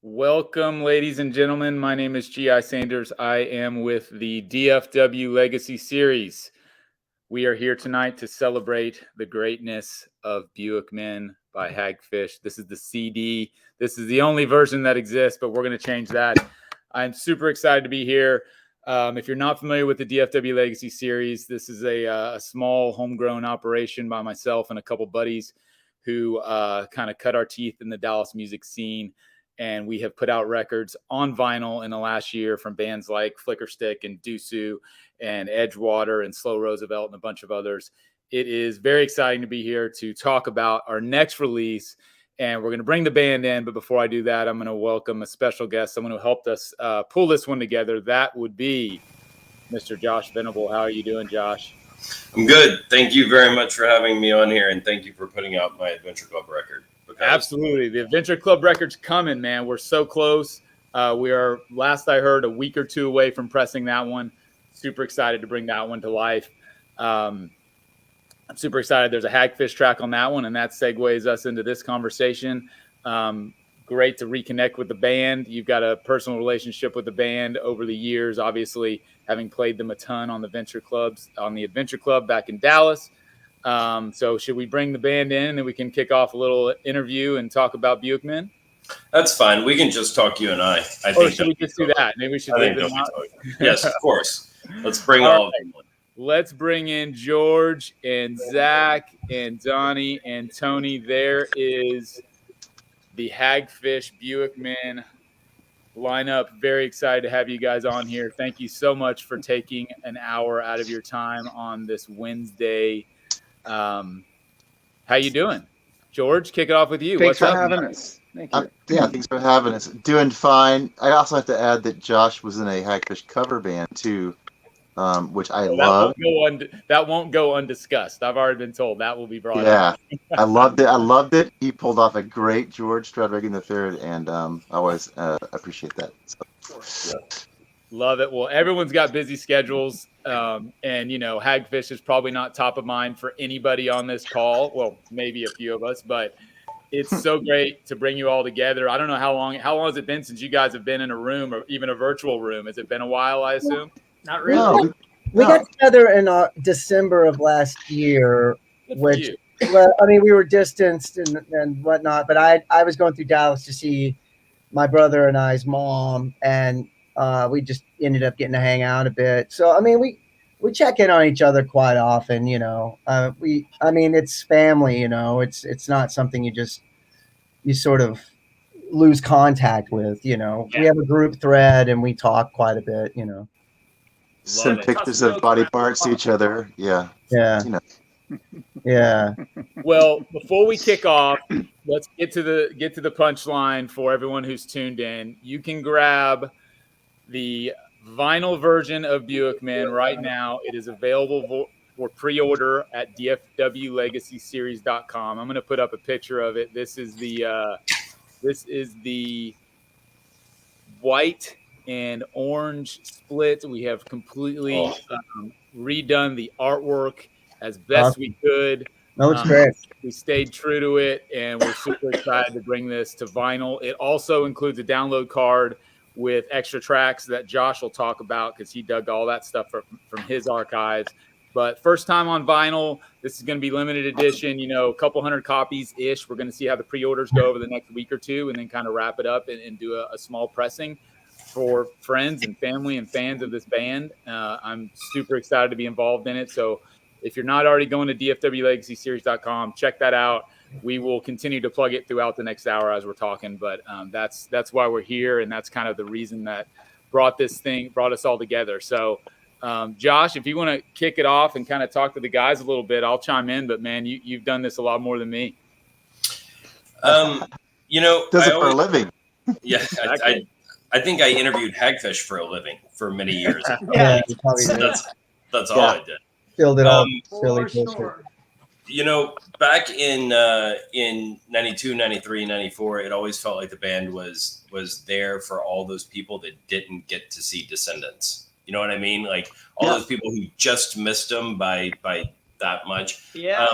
Welcome, ladies and gentlemen. My name is G.I. Sanders. I am with the DFW Legacy Series. We are here tonight to celebrate the greatness of Buick Men by Hagfish. This is the CD. This is the only version that exists, but we're going to change that. I'm super excited to be here. If you're not familiar with the DFW Legacy Series, this is a small homegrown operation by myself and a couple buddies who kind of cut our teeth in the Dallas music scene. And we have put out records on vinyl in the last year from bands like Flickerstick and Reissue and Edgewater and Slow Roosevelt and a bunch of others. It is very exciting to be here to talk about our next release. And we're going to bring the band in. But before I do that, I'm going to welcome a special guest, someone who helped us pull this one together. That would be Mr. Josh Venable. How are you doing, Josh? I'm good. Thank you very much for having me on here. And thank you for putting out my Adventure Club record. Absolutely. The Adventure Club record's coming, man. We're so close. We are, last I heard, a week or two away from pressing that one. Super excited to bring that one to life. I'm super excited. There's a Hagfish track on that one, and that segues us into this conversation. Great to reconnect with the band. You've got a personal relationship with the band over the years, obviously, having played them a ton on the Adventure Club back in Dallas. So should we bring the band in and we can kick off a little interview and talk about Buick Men? That's fine. We can just talk you and I. Or should we just do that? Maybe we should leave them out. Yes, of course. Let's bring all of them. Let's bring in George and Zach and Donnie and Tony. There is the Hagfish Buick Men lineup. Very excited to have you guys on here. Thank you so much for taking an hour out of your time on this Wednesday. How you doing, George? Kick it off with you. Thanks for having us. Thank you. Thanks for having us. Doing fine. I also have to add that Josh was in a Hagfish cover band too, which I love. That won't go undiscussed. I've already been told that will be brought up. Yeah, I loved it. He pulled off a great George Stradrigan III, and I always appreciate that. So. Yeah. Love it. Well, everyone's got busy schedules, and, Hagfish is probably not top of mind for anybody on this call. Well, maybe a few of us, but it's so great to bring you all together. I don't know how long has it been since you guys have been in a room or even a virtual room? Has it been a while, I assume? Not really. No, we got together in December of last year, which, well, I mean, we were distanced and whatnot, but I was going through Dallas to see my brother and I's mom, and we just ended up getting to hang out a bit. So, I mean, we check in on each other quite often, it's family, it's not something you sort of lose contact with, Yeah. We have a group thread and we talk quite a bit, Send pictures of body parts to each other. Yeah. Yeah. Yeah. Well, before we kick off, let's get to the punchline for everyone who's tuned in. You can grab the vinyl version of Buick Men right now. It is available for pre-order at dfwlegacyseries.com. I'm going to put up a picture of it. This is the white and orange split. We have completely redone the artwork as best we could. That looks great. We stayed true to it, and we're super excited to bring this to vinyl. It also includes a download card with extra tracks that Josh will talk about because he dug all that stuff from his archives. But first time on vinyl, this is going to be limited edition, a couple hundred copies-ish. We're going to see how the pre-orders go over the next week or two and then kind of wrap it up and do a small pressing for friends and family and fans of this band. I'm super excited to be involved in it. So if you're not already going to dfwlegacyseries.com, check that out. We will continue to plug it throughout the next hour as we're talking, but that's why we're here, and that's kind of the reason that brought us all together. So, Josh, if you want to kick it off and kind of talk to the guys a little bit, I'll chime in. But man, you've done this a lot more than me. Does it for a living? Yeah, I think I interviewed Hagfish for a living for many years. Yeah, that's all I did. Filled it all. Back in 92, 93, 94, it always felt like the band was there for all those people that didn't get to see Descendants. You know what I mean? Like all those people who just missed them by that much. Yeah.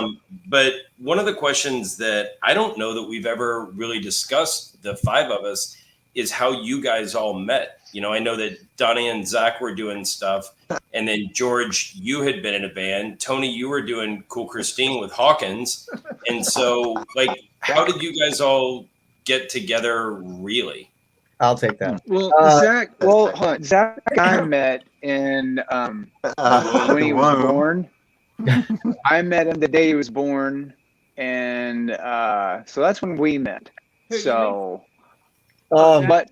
But one of the questions that I don't know that we've ever really discussed, the five of us, is how you guys all met. You know, I know that Donnie and Zach were doing stuff, and then George, you had been in a band. Tony, you were doing Cool Christine with Hawkins, and so like, how did you guys all get together? Really? I'll take that. Well, Zach. Well, hold on. Zach and I met in when he was born. I met him the day he was born, and so that's when we met. So, but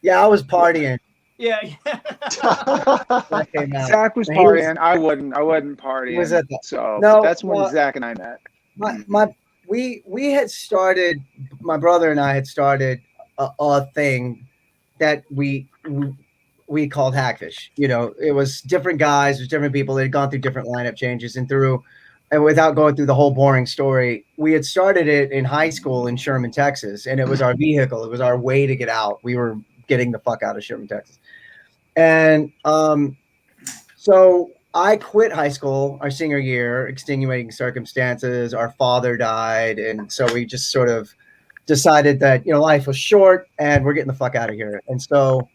yeah, I was partying. Yeah. That came out. Zach was partying. I wasn't partying. He was at the, so no, that's when Zach and I met. We had started. My brother and I had started a thing that we called Hagfish. You know, it was different guys, it was different people. They had gone through different lineup changes and without going through the whole boring story, we had started it in high school in Sherman, Texas, and it was our vehicle. It was our way to get out. We were getting the fuck out of Sherman, Texas. And so I quit high school our senior year, extenuating circumstances. Our father died, and so we just sort of decided that, you know, life was short and we're getting the fuck out of here. And so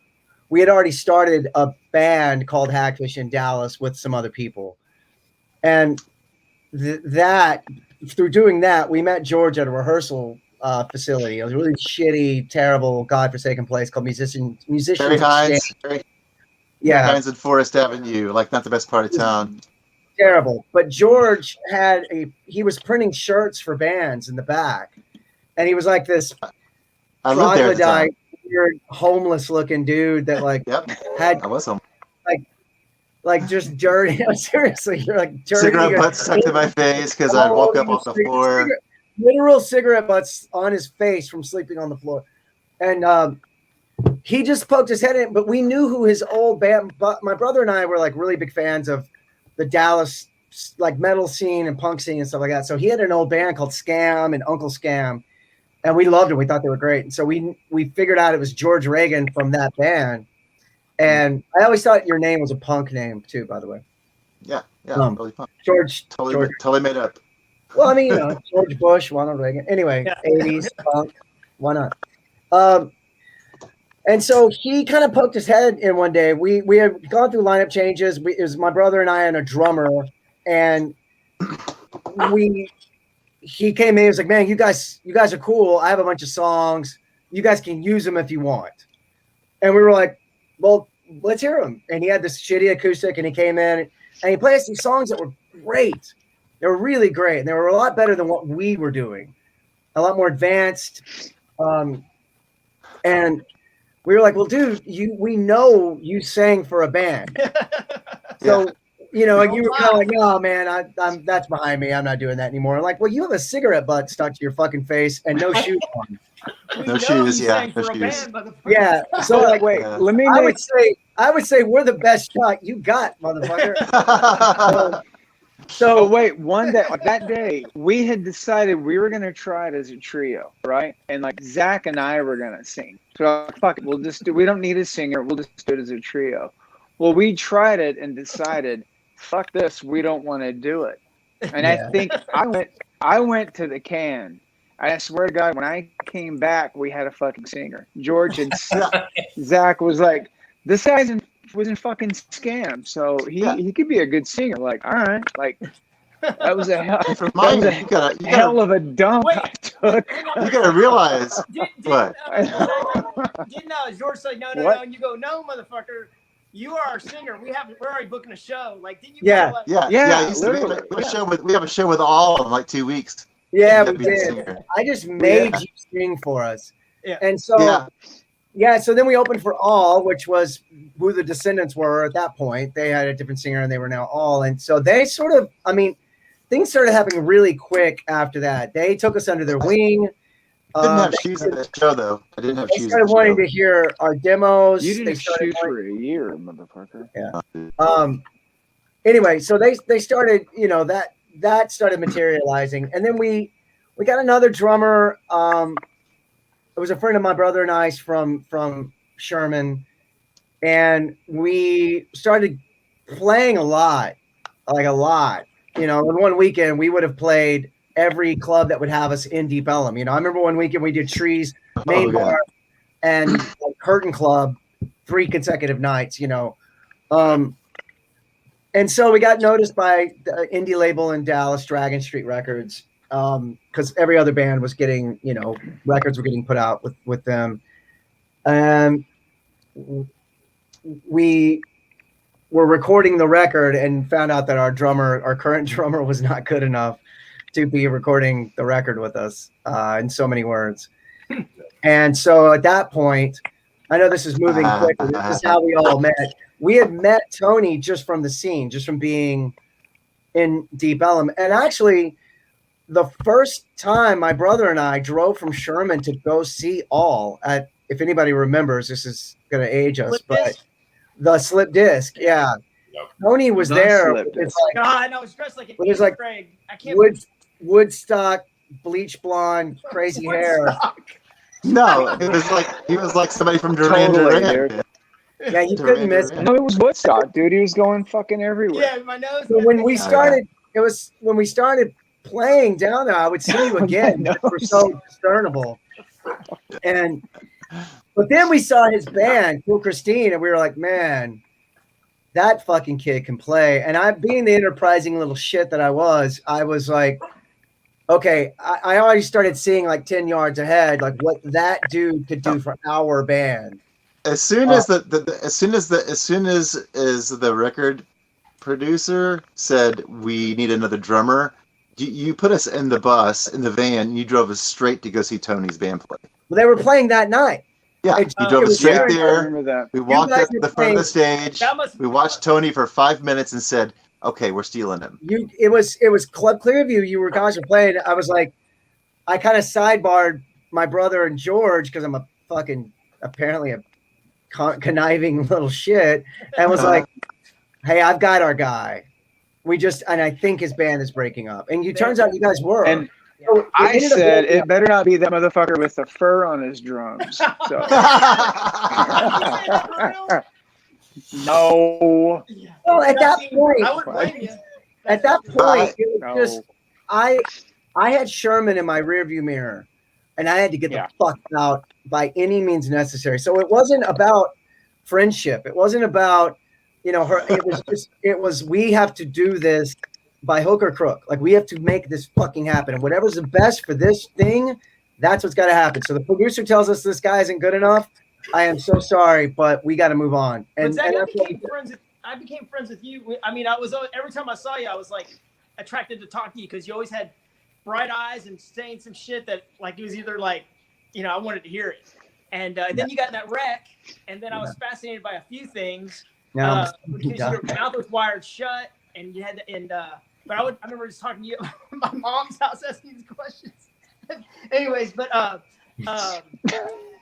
we had already started a band called Hagfish in Dallas with some other people. And that through doing that, we met George at a rehearsal facility. It was a really shitty, terrible, godforsaken place called Musicians. Barry Hines. Yeah. Hines and Forest Avenue, like not the best part of town. Terrible. But George he was printing shirts for bands in the back. And he was like this troglodyte, weird, homeless looking dude that like I was home. Like just dirty. Seriously, you're like dirty. Cigarette butts stuck to my face because I woke up off the floor. Literal cigarette butts on his face from sleeping on the floor. And he just poked his head in, but we knew who his old band, but my brother and I were like really big fans of the Dallas like metal scene and punk scene and stuff like that. So he had an old band called Scam and Uncle Scam, and we loved them. We thought they were great. And so we figured out it was George Reagan from that band. And I always thought your name was a punk name too, by the way. Yeah, totally fun. George. Totally made up. Well, I mean, you know, George Bush, Ronald Reagan. Anyway, 80s punk. Why not? And so he kind of poked his head in one day. We had gone through lineup changes. It was my brother and I and a drummer, and he came in. He was like, "Man, you guys are cool. I have a bunch of songs. You guys can use them if you want." And we were like, "Well, let's hear them." And he had this shitty acoustic, and he came in and he played us these songs that were great. They were really great, and they were a lot better than what we were doing, a lot more advanced. And we were like, "Well, dude, we know you sang for a band, so you know." And you were kind of like, "No, man, I'm that's behind me. I'm not doing that anymore." I'm like, "Well, you have a cigarette butt stuck to your fucking face and no shoes on." No shoes, yeah. No shoes. Yeah. So like, wait, let me. I would say we're the best shot you got, motherfucker. So wait, that day we had decided we were gonna try it as a trio, right? And like Zach and I were gonna sing. So fuck it, we don't need a singer, we'll just do it as a trio. Well, we tried it and decided, fuck this, we don't want to do it. And I think I went to the can. I swear to God, when I came back, we had a fucking singer. George and Zach was like, this guy's was in fucking Scam, so he could be a good singer. Like, all right, like that was a hell of a dump I took. You gotta realize what? Didn't George say no, and you go, "No, motherfucker, you are our singer. We're already booking a show." Like, didn't you? Yeah. We have a show with all in like 2 weeks. Yeah, we did. I just made you sing for us. Yeah. And so so then we opened for All, which was who the Descendants were at that point. They had a different singer and they were now All. And so they sort of, I mean, things started happening really quick after that. They took us under their wing. I didn't have shoes in that show, though. I didn't have shoes. They started wanting to hear our demos. You didn't have shoes for a year, motherfucker. Yeah. Anyway, so they started, you know, that started materializing. And then we got another drummer. It was a friend of my brother and I's from Sherman, and we started playing a lot. You know, in one weekend we would have played every club that would have us in Deep Ellum. You know, I remember one weekend we did Trees main bar, and Curtain Club 3 consecutive nights, you know. And so we got noticed by the indie label in Dallas, Dragon Street Records, because every other band was getting, you know, records were getting put out with them. And we were recording the record and found out that our current drummer was not good enough to be recording the record with us, in so many words. And so at that point, I know this is moving quickly. This is how we all met. We had met Tony just from the scene, just from being in Deep Ellum. And actually, the first time my brother and I drove from Sherman to go see All at, if anybody remembers, this is going to age us, but the Slip Disc, yeah. Yep. Tony was there. It's like, God, no, it's dressed like an Craig. I can't Woodstock, bleach blonde, crazy hair. No, he was like somebody from Duran Duran. Yeah, you couldn't miss it. No, it was Woodstock, dude. He was going fucking everywhere. Yeah, my nose. So when we started, it was when we started playing down there, I would see you again. We're so discernible. But then we saw his band, Cool Christine, and we were like, man, that fucking kid can play. And I, being the enterprising little shit that I was like, okay, I already started seeing like 10 yards ahead, like what that dude could do for our band. As soon as the record producer said we need another drummer, you put us in the bus, in the van, and you drove us straight to go see Tony's band play. Well, they were playing that night. Yeah, you drove us straight there. We walked up to the front of the stage. We watched Tony for 5 minutes and said, "Okay, we're stealing him." It was Club Clearview. Guys were playing. I was like, I kind of sidebarred my brother and George because I'm apparently a conniving little shit, and was like, "Hey, I've got our guy. And I think his band is breaking up." And turns out you guys were. And so I said it better not be that motherfucker with the fur on his drums. So. No. Well, at that point, I would blame you. At that point, it was just I had Sherman in my rearview mirror, and I had to get the fuck out by any means necessary. So it wasn't about friendship. It wasn't about, her. It was we have to do this by hook or crook. Like, we have to make this fucking happen. And whatever's the best for this thing, that's what's got to happen. So the producer tells us this guy isn't good enough. I am so sorry, but we got to move on. And I became friends with you. I mean, every time I saw you, I was like attracted to talk to you because you always had bright eyes and saying some shit that like it was either like, I wanted to hear it. And then you got in that wreck, and then I was fascinated by a few things because your mouth was wired shut, and you had but I remember just talking to you at my mom's house asking these questions. Anyways, but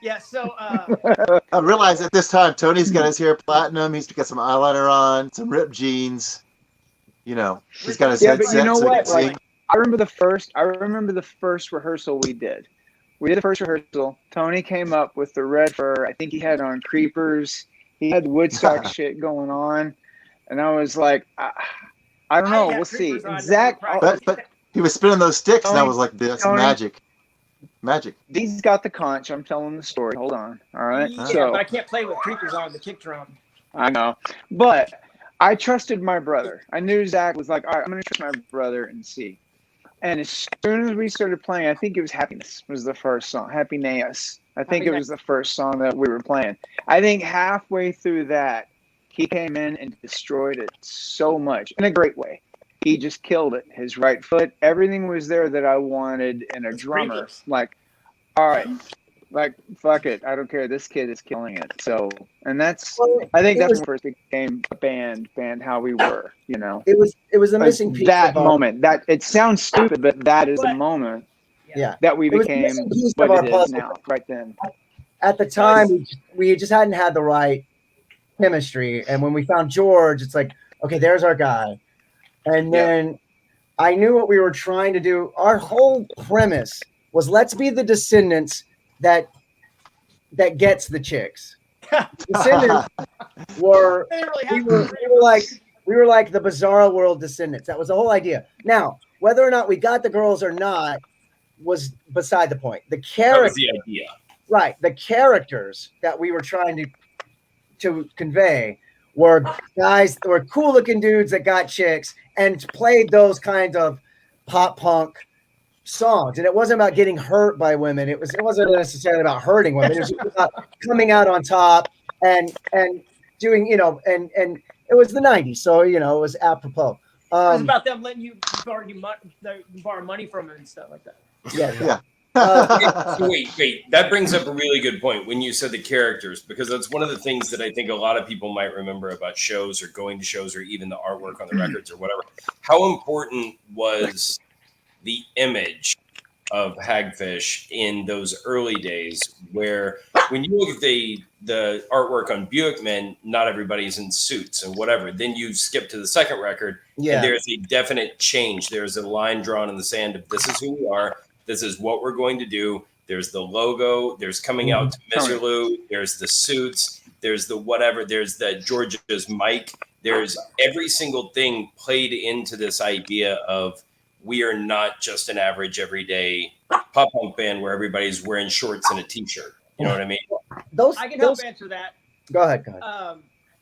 yeah, so I realized at this time Tony's got his hair platinum, he's got some eyeliner on, some ripped jeans, he's got his headset. But you know what? Like, I remember the first rehearsal we did. We did the first rehearsal. Tony came up with the red fur. I think he had on creepers. He had Woodstock shit going on, and I was like, I don't know. We'll see. Zach, but he was spinning those sticks, and I was like, "That's magic." He's got the conch. I'm telling the story. Hold on. All right. Yeah, but I can't play with creepers on the kick drum. I know, but I trusted my brother. I knew Zach was like, all right, I'm going to trust my brother and see. And as soon as we started playing, I think it was Happiness was the first song. Happiness. I think it was the first song that we were playing. I think halfway through that, he came in and destroyed it so much in a great way. He just killed it. His right foot, everything was there that I wanted in a drummer. Like, all right, like, fuck it. I don't care. This kid is killing it. So, and I think that's when we first became a band, how we were, It was the missing piece. That moment, that it sounds stupid, but that is the moment that we became what it is now, right then. At the time, we just hadn't had the right chemistry. And when we found George, it's like, okay, there's our guy. And then I knew what we were trying to do. Our whole premise was, let's be the Descendants that gets the chicks. Descendants were like the Bizarro World Descendants. That was the whole idea. Now, whether or not we got the girls or not was beside the point. The character, that was the idea. right, the characters that we were trying to convey were guys that were cool looking dudes that got chicks and played those kinds of pop punk songs. And it wasn't about getting hurt by women. It wasn't necessarily about hurting women. It was just about coming out on top and doing, you know, and it was the 90s. So, you know, it was apropos. It was about them letting you borrow money from them and stuff like that. Yeah. Wait. That brings up a really good point when you said the characters, because that's one of the things that I think a lot of people might remember about shows or going to shows or even the artwork on the records or whatever. How important was the image of Hagfish in those early days, where when you look at the artwork on Buick Men, not everybody's in suits and whatever. Then you skip to the second record, and there's a definite change. There's a line drawn in the sand of this is who we are. This is what we're going to do. There's the logo. There's coming out to Miserlou. There's the suits. There's the whatever. There's the George's mic. There's every single thing played into this idea of we are not just an average everyday pop punk band where everybody's wearing shorts and a t-shirt. You know what I mean? I can help answer that. Go ahead.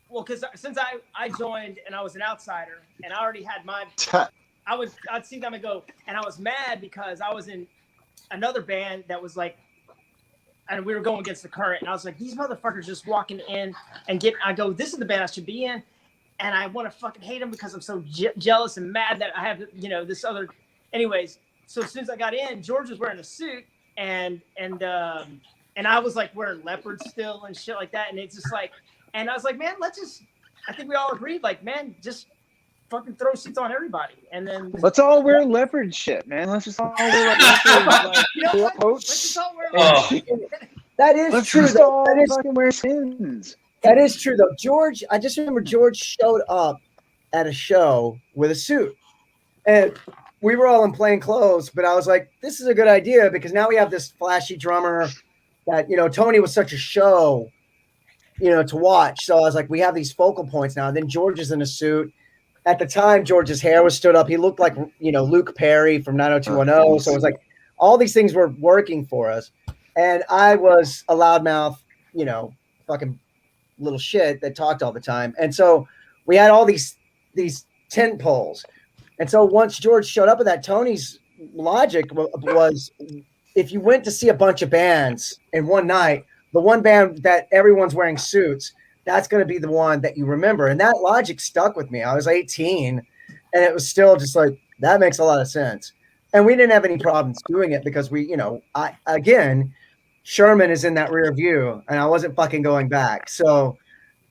Well, because since I joined and I was an outsider and I already had my, I'd see them and go, and I was mad because I was in another band that was like, and we were going against the current, and I was like, these motherfuckers just walking in and I go, this is the band I should be in, and I want to fucking hate them because I'm so jealous and mad that I have, you know, this other. Anyways, so as soon as I got in, George was wearing a suit, and I was like wearing leopards still and shit like that, and it's just like, and I was like, man, I think we all agreed, like, man, just fucking throw suits on everybody, and then let's all wear leopard shit, man. Let's just all wear leopard. You know what? Let's just all wear leopard. That is Let's true. just all fucking wear skins. That is true, though. George, I just remember George showed up at a show with a suit, and we were all in plain clothes. But I was like, "This is a good idea because now we have this flashy drummer that, you know, Tony was such a show, you know, to watch." So I was like, "We have these focal points now." And then George is in a suit. At the time, George's hair was stood up. He looked like, you know, Luke Perry from 90210. So it was like all these things were working for us. And I was a loudmouth, you know, fucking little shit that talked all the time. And so we had all these tent poles. And so once George showed up with that, Tony's logic was if you went to see a bunch of bands in one night, the one band that everyone's wearing suits, that's going to be the one that you remember. And that logic stuck with me. I was 18 and it was still just like, that makes a lot of sense. And we didn't have any problems doing it because we, you know, Sherman is in that rear view and I wasn't fucking going back. So,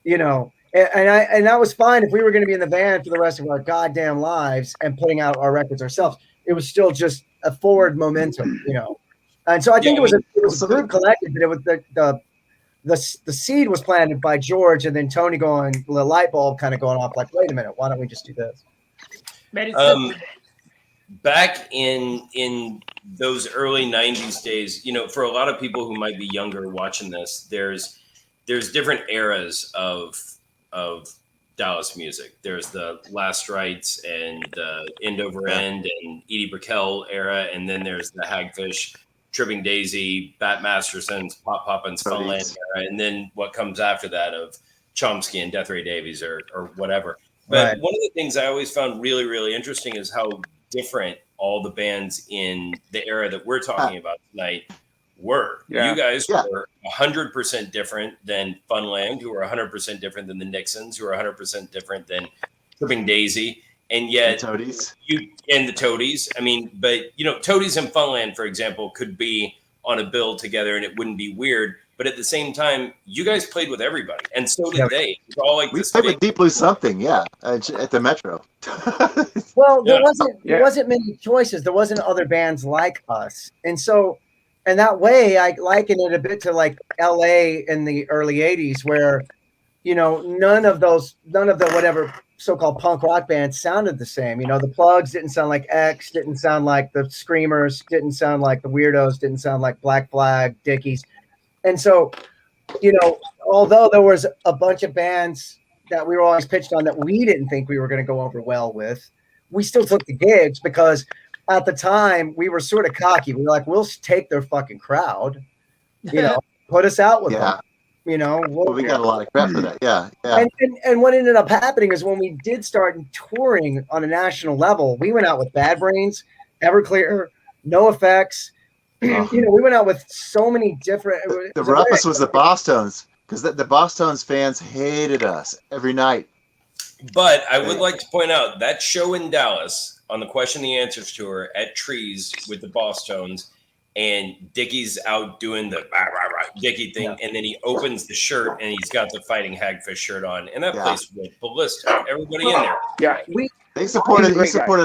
you know, and that was fine if we were going to be in the van for the rest of our goddamn lives and putting out our records ourselves. It was still just a forward momentum, you know? And so I think it was a group collective, but it was the seed was planted by George, and then Tony going, the light bulb kind of going off, like, wait a minute, why don't we just do this? Back in those early 90s days, you know, for a lot of people who might be younger watching this, there's different eras of Dallas music. There's the Last Rites and the End Over End and Edie Brickell era, and then there's the Hagfish, Tripping Daisy, Bat Masterson's, Pop Poppin's, Funland era, and then what comes after that of Chomsky and Death Ray Davies or whatever. But one of the things I always found really, really interesting is how different all the bands in the era that we're talking about tonight were. You guys were 100% different than Funland, who were 100% different than the Nixons, who were 100% different than Tripping Daisy. And yet, the Toadies. And the Toadies. I mean, but, you know, Toadies and Funland, for example, could be on a bill together and it wouldn't be weird. But at the same time, you guys played with everybody. And so did they. It was all like we played with Deep Blue something, at the Metro. Well, there wasn't many choices. There wasn't other bands like us. And so, and that way, I liken it a bit to like LA in the early 80s where, you know, none of the whatever so-called punk rock bands sounded the same. You know, the Plugs didn't sound like X, didn't sound like the Screamers, didn't sound like the Weirdos, didn't sound like Black Flag, Dickies. And so, you know, although there was a bunch of bands that we were always pitched on that we didn't think we were going to go over well with, we still took the gigs because at the time we were sort of cocky. We were like, we'll take their fucking crowd. You know, put us out with them. Yeah. You know, Well, we got a lot of crap for that. Yeah. Yeah. And what ended up happening is when we did start touring on a national level, we went out with Bad Brains, Everclear, No Effects. Oh. You know, we went out with so many different. The roughest was the Bosstones, because the Bosstones fans hated us every night. But I would like to point out that show in Dallas on the Question and the Answers tour at Trees with the Bosstones, and Dickie's out doing the rah, rah, rah, Dickie thing, and then he opens the shirt and he's got the Fighting Hagfish shirt on, and that place went ballistic. Everybody in there. Yeah, He supported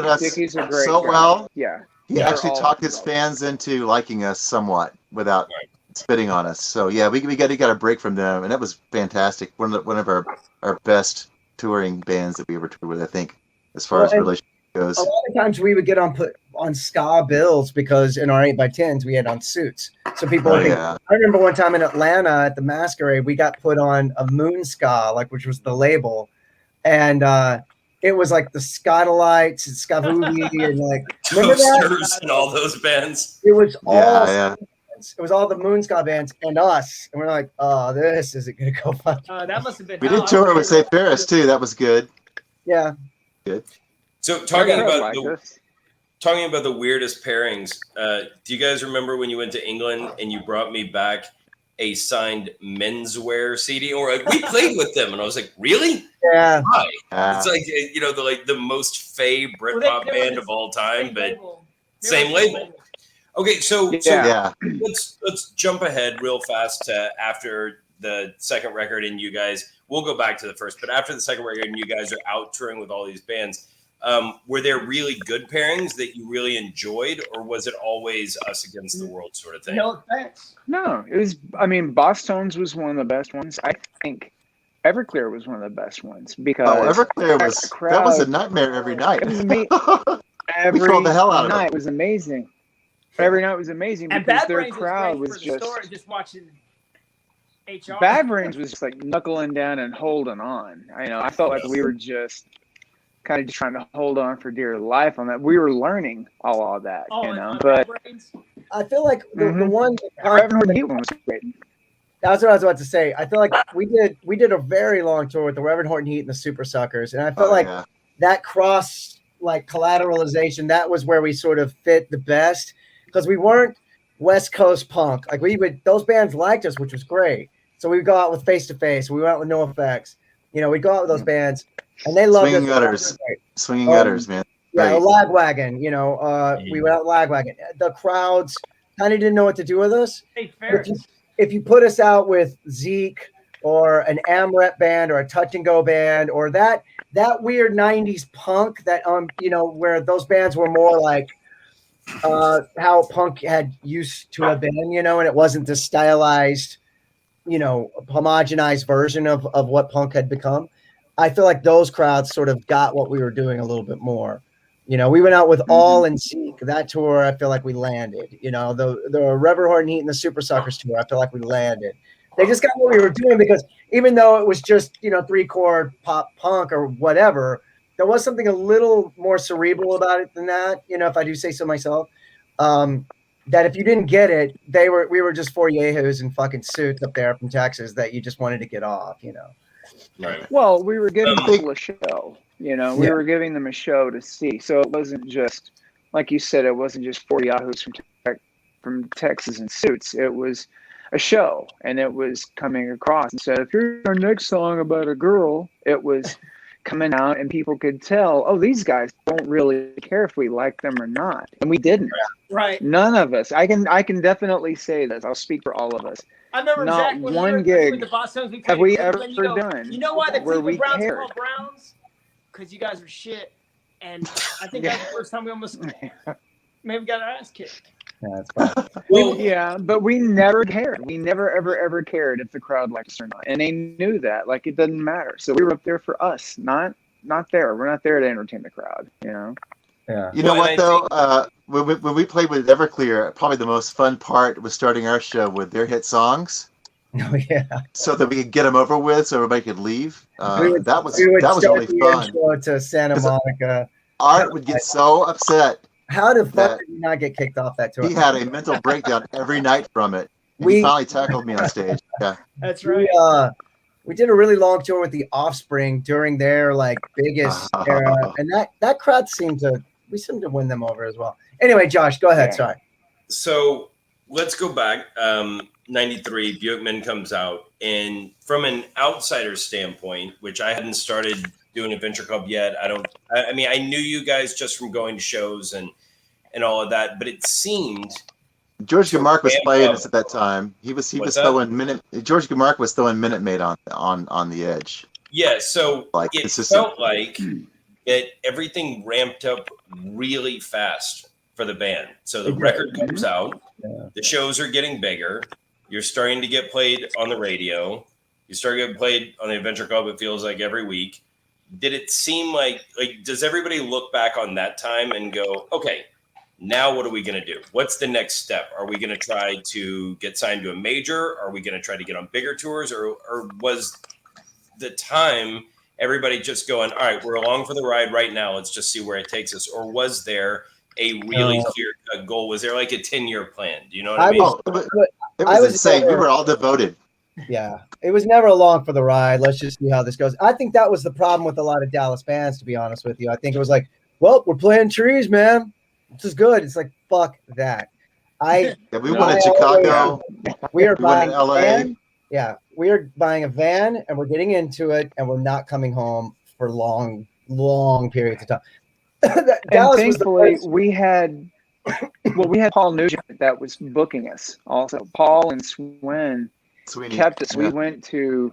us Dickie's a great so guy. well. Yeah, He actually talked his fans into liking us somewhat without spitting on us. So yeah, we got a break from them, and that was fantastic. One of our best touring bands that we ever toured with, I think, as far as relationship goes. A lot of times we would get put on ska bills because in our 8x10s we had on suits. So people would think, I remember one time in Atlanta at the Masquerade, we got put on a Moon Ska, which was the label. And it was like the Scotalites and Skavuvi and remember Toasters and all those bands. It was all it was all the Moon Ska bands and us. And we're like, oh, this isn't gonna go fun. That must have been We did tour with St. Paris too. That was good. Yeah. Good. So talking about the weirdest pairings, do you guys remember when you went to England and you brought me back a signed menswear CD? Or we played with them, and I was like, really? Yeah. Why? It's like the most fey Britpop band of all time, but same label. Okay, so let's jump ahead real fast to after the second record, and you guys. We'll go back to the first, but after the second record, and you guys are out touring with all these bands. Were there really good pairings that you really enjoyed, or was it always us against the world sort of thing? No, thanks. No, it was. I mean, Bosstones was one of the best ones. I think Everclear was one of the best ones because Everclear was a nightmare every night. It was amazing. We trolled the hell out of it. It was amazing. Every night was amazing and because Bad their Brains crowd was was just watching HR. Bad Brains was just like knuckling down and holding on. I felt like we were just kind of just trying to hold on for dear life on that. We were learning all of that, but I feel like the one was great. That's what I was about to say. I feel like we did a very long tour with the Reverend Horton Heat and the Super Suckers, and I felt that cross collateralization, that was where we sort of fit the best because we weren't West Coast punk. Those bands liked us, which was great. So we'd go out with Face to Face. We went out with No Effects. We'd go out with those bands, and they loved Swinging us. Swinging Gutters, man. Yeah, Lagwagon. We went out Lagwagon. The crowds kind of didn't know what to do with us. If you put us out with Zeke or an AMREP band or a Touch and Go band or that weird 90s punk that where those bands were more like how punk had used to have been, and it wasn't the stylized, homogenized version of what punk had become. I feel like those crowds sort of got what we were doing a little bit more. We went out with All and Zeke. That tour, I feel like we landed. The Reverend Horton Heat and the Super Suckers tour, I feel like we landed. They just got what we were doing because even though it was just, 3-chord pop punk or whatever, there was something a little more cerebral about it than that, if I do say so myself. That if you didn't get it, we were just four yahoos in fucking suits up there from Texas that you just wanted to get off, Right. Well, we were giving people a show, we were giving them a show to see. So it wasn't just, like you said, it wasn't just four yahoos from Texas in suits. It was a show, and it was coming across. And so if here's our next song about a girl, it was coming out and people could tell, oh, these guys don't really care if we like them or not. And we didn't. Right. None of us. I can definitely say this. I'll speak for all of us. I remember not Zach, one gig with the Bosstones, have we ever done. You know why the where we Cleveland Browns cared. are called Browns? Because you guys are shit. And I think that's the first time we almost maybe got our ass kicked. Yeah, that's fine. Yeah, but we never cared. We never, ever cared if the crowd liked us or not. And they knew that. Like, it doesn't matter. So we were up there for us, not there. We're not there to entertain the crowd, Yeah. You know what, though? When we played with Everclear, probably the most fun part was starting our show with their hit songs. Oh, yeah. So that we could get them over with so everybody could leave. That was really fun. Intro to Santa Monica. Art would get so upset. How the fuck did he not get kicked off that tour? He had a mental breakdown every night from it. he finally tackled me on stage. Yeah. That's right. We did a really long tour with the Offspring during their like biggest era, and that crowd seemed to win them over as well. Anyway, Josh, go ahead. Yeah. Sorry. So let's go back. 93, Buick Men comes out, and from an outsider standpoint, which I hadn't started doing Adventure Club yet. I mean, I knew you guys just from going to shows and all of that, but it seemed George Gamark was playing us at that time. He was throwing George Gamark was throwing Minute Maid on the edge. Yeah, so like it felt like that everything ramped up really fast for the band. So the record comes out, the shows are getting bigger, you're starting to get played on the radio, you start getting played on the Adventure Club, it feels like every week. Did it seem like does everybody look back on that time and go, okay, now what are we going to do? What's the next step? Are we going to try to get signed to a major? Are we going to try to get on bigger tours? Or was the time everybody just going, all right, we're along for the ride right now, let's just see where it takes us? Or was there a really clear goal? Was there like a 10-year plan? Do you know what I mean? It was insane. We were all devoted. Yeah, it was never along for the ride. Let's just see how this goes. I think that was the problem with a lot of Dallas fans, to be honest with you. I think it was like, well, we're playing trees, man. This is good. It's like, fuck that. We wanted Chicago. We are buying LA. a van. Yeah, we are buying a van, and we're getting into it, and we're not coming home for long periods of time. And thankfully, we had Paul Nugent that was booking us. Also, Paul and Sweeney kept us. Yeah. We went to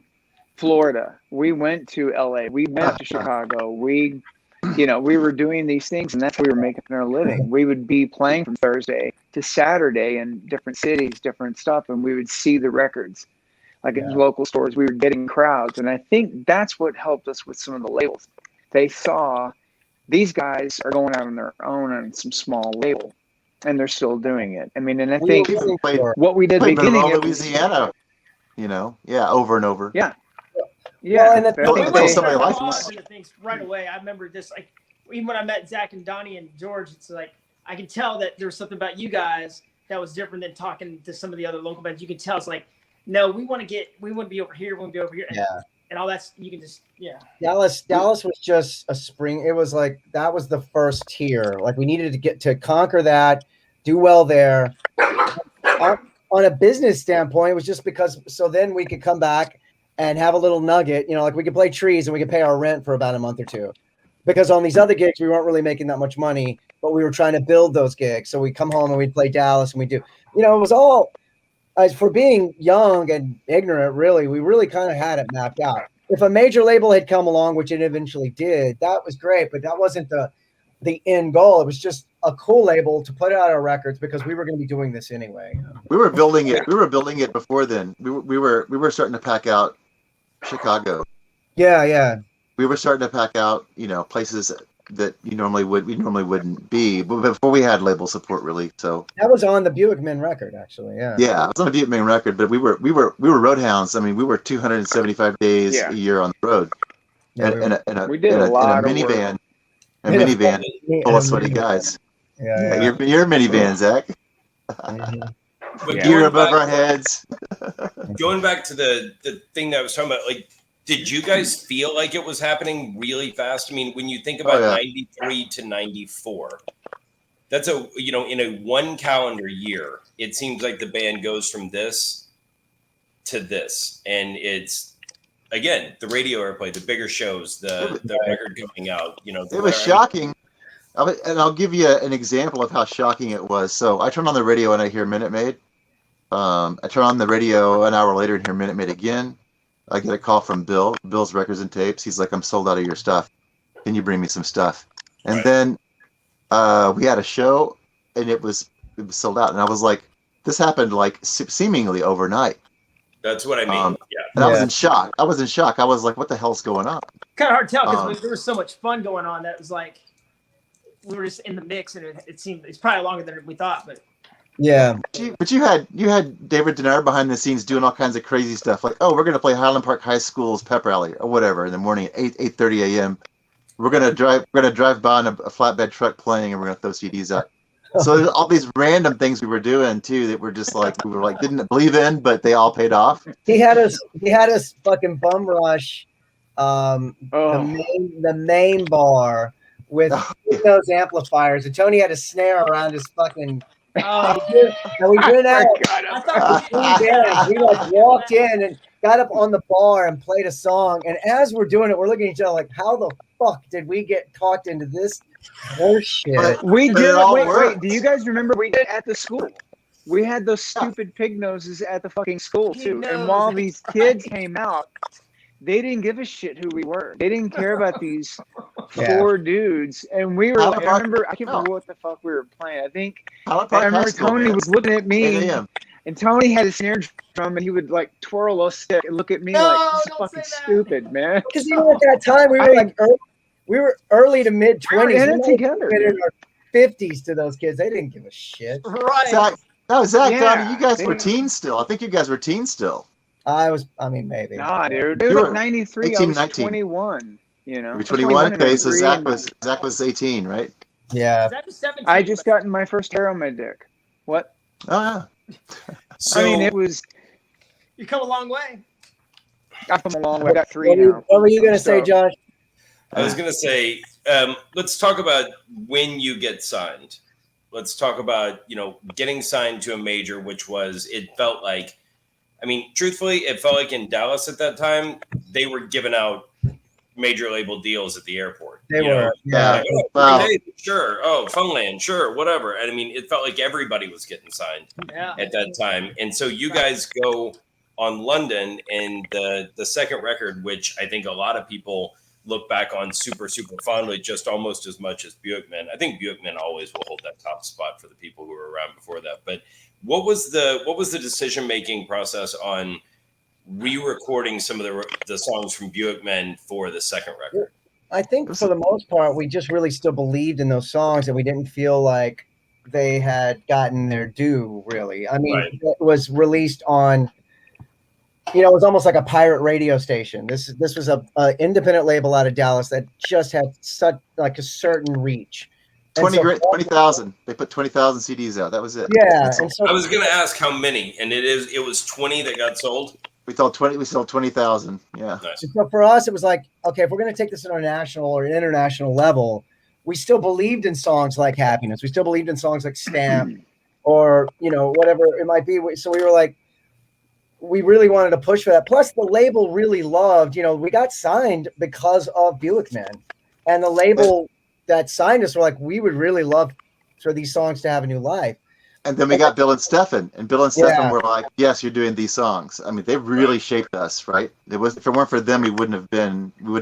Florida. We went to LA. We went to Chicago. We were doing these things, and that's where we were making our living. We would be playing from Thursday to Saturday in different cities, different stuff, and we would see the records, like in local stores. We were getting crowds, and I think that's what helped us with some of the labels. They saw these guys are going out on their own on some small label, and they're still doing it. I mean, and I think what we did at the beginning of Louisiana, over and over. Yeah. Yeah, and somebody likes us things right away. I remember this, like, even when I met Zach and Donnie and George, it's like I could tell that there was something about you guys that was different than talking to some of the other local bands. You can tell it's like, no, we want to be over here, and all that's you can just Dallas was just a spring. It was like that was the first tier. Like we needed to conquer that, do well there. On a business standpoint, it was just because so then we could come back and have a little nugget, like we could play trees and we could pay our rent for about a month or two. Because on these other gigs, we weren't really making that much money, but we were trying to build those gigs. So we'd come home and we'd play Dallas and we'd do, it was all, as for being young and ignorant, really, we really kind of had it mapped out. If a major label had come along, which it eventually did, that was great, but that wasn't the end goal. It was just a cool label to put out our records because we were going to be doing this anyway. We were building it. We were building it before then. We were starting to pack out Chicago. Yeah. We were starting to pack out, places that we normally wouldn't be, but before we had label support, really. So that was on the Buick Men record, actually. Yeah, it was on the Buick Men record, but we were roadhounds. I mean, we were 275 days a year on the road, we did a lot of minivan, a minivan full of sweaty guys. Yeah. You're a minivan, Zach. But gear above our heads. Going back to the thing that I was talking about, like, did you guys feel like it was happening really fast? I mean, when you think about 93 to 94, that's in a one calendar year, it seems like the band goes from this to this. And it's, again, the radio airplay, the bigger shows, the record coming out, It was shocking. And I'll give you an example of how shocking it was. So I turn on the radio and I hear Minute Maid. I turn on the radio an hour later and hear Minute Maid again. I get a call from Bill's Records and Tapes. He's like, I'm sold out of your stuff. Can you bring me some stuff? And then we had a show and it was sold out. And I was like, this happened like seemingly overnight. That's what I mean. And I was in shock. I was like, what the hell's going on? Kind of hard to tell because there was so much fun going on that it was like we were just in the mix, and it seemed it's probably longer than we thought, but yeah. But you had David Denard behind the scenes doing all kinds of crazy stuff, like, oh, we're gonna play Highland Park High School's pep rally or whatever in the morning at 8:30 a.m. We're gonna drive by on a flatbed truck playing, and we're gonna throw CDs out. So there's all these random things we were doing too that were just like we were like didn't believe in, but they all paid off. He had us fucking bum rush Oh. the main bar with those amplifiers, and Tony had a snare around his fucking. Oh, And we went out. I thought We like walked in and got up on the bar and played a song. And as we're doing it, we're looking at each other like, "How the fuck did we get talked into this horseshit?" We But did. it all Wait. worked. Do you guys remember we did at the school? We had those stupid pig noses at the fucking school Pig too. nose. And while these kids came out, they didn't give a shit who we were. They didn't care about these four dudes. And we were. I remember. I can't remember what the fuck we were playing. I remember Tony was looking at me, and Tony had a snare drum, and he would like twirl a stick and look at me like, "This is fucking stupid, man." Because even at that time, we were early to mid 20s. We were in it together. In our 50s to those kids, they didn't give a shit. right. Zach, Yeah, Donnie, you guys were teens still. I think you guys were teens still. I mean, maybe. Nah, dude. It was like 93. 18, I was 19. 21. You know, You were 21. Okay, so 23, Zach was 18, right? Yeah. That was 17, I just gotten my first hair on my dick. What? Oh yeah. So I mean, it was. You come a long way. I've come a long way. I got 3 now. What were you gonna say, So- Josh? I was gonna say, let's talk about when you get signed. Let's talk about getting signed to a major, which was it felt like. I mean, truthfully, it felt like in Dallas at that time they were giving out major label deals at the airport. They were. Yeah. Like, oh, Wow. Green Day, sure. Oh, Funland, sure. Whatever. And I mean, it felt like everybody was getting signed Yeah. at that time. And so you guys go on London, and the second record, which I think a lot of people look back on super, super fondly, just almost as much as Buick Men. I think Buick Men always will hold that top spot for the people who were around before that. But what was the decision making process on re-recording some of the songs from Buick Men for the second record? I think for the most part, we just really still believed in those songs, and we didn't feel like they had gotten their due. Really, I mean, Right. it was released on. It was almost like a pirate radio station. This was a independent label out of Dallas that just had such like a certain reach. And 20,000. They put 20,000 CDs out. That was it. Yeah, That's all. and so I was going to ask how many, and it was 20 that got sold. We sold 20,000. Yeah. Nice. so for us, it was like, okay, if we're going to take this on a national or international level, we still believed in songs like Happiness. We still believed in songs like Stamp or, whatever it might be. So we were like, we really wanted to push for that. Plus the label really loved, we got signed because of Buick Men, and the label that signed us were like, we would really love for these songs to have a new life. And then we got Bill and Stefan, and Bill and Stefan were like, "Yes, you're doing these songs." I mean, they really shaped us, right? If it weren't for them, we wouldn't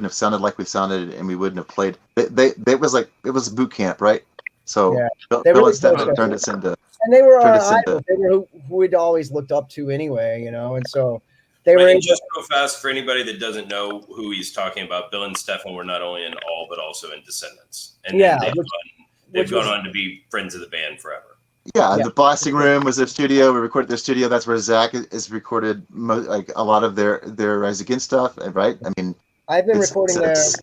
have sounded like we sounded, and we wouldn't have played. It was boot camp, right? So Bill really and Stefan pushed turned us. us into. And they were our Turned us into- idols. They were who we'd always looked up to anyway, and so they were. And just real fast, for anybody that doesn't know who he's talking about, Bill and Stefan were not only in All, but also in Descendants. And Yeah, then they've which gone was- on to be friends of the band forever. Yeah, the blasting room was their studio. We recorded their studio. That's where Zach is recorded like a lot of their Rise Against stuff, right? I mean, I've been recording there. it's-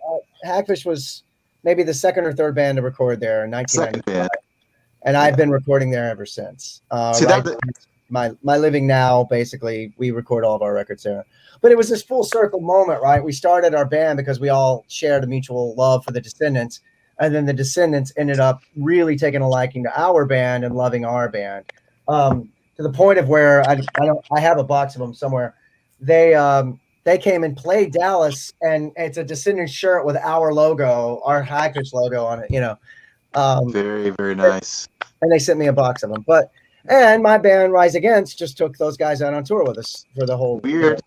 Hagfish was maybe the second or third band to record there in second 1995, band. and I've been recording there ever since. See, right, that- my living now, basically, we record all of our records there. But it was this full circle moment, right? We started our band because we all shared a mutual love for the Descendants. And then the Descendants ended up really taking a liking to our band and loving our band, to the point of where I have a box of them somewhere. They came and played Dallas, and it's a Descendants shirt with our logo, our Hagfish logo on it. Very, very nice. And they sent me a box of them. And my band Rise Against just took those guys out on tour with us for the whole Weird.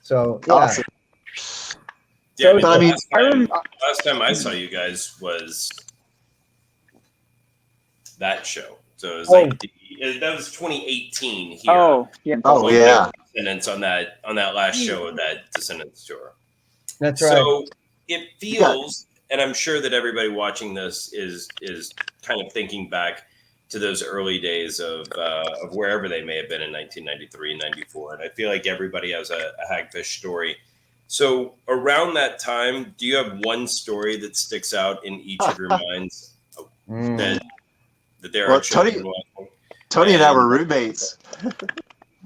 So yeah. Awesome. Yeah, But I mean, last time I saw you guys was that show. So it was that was 2018 here. Oh, yeah. Oh yeah. Descendants on that last show of that Descendants tour. That's right. So it feels, and I'm sure that everybody watching this is kind of thinking back to those early days of wherever they may have been in 1993, 94. And I feel like everybody has a Hagfish story. So around that time, do you have one story that sticks out in each of your minds that that there Well, are children Tony- watching. Tony and I were roommates.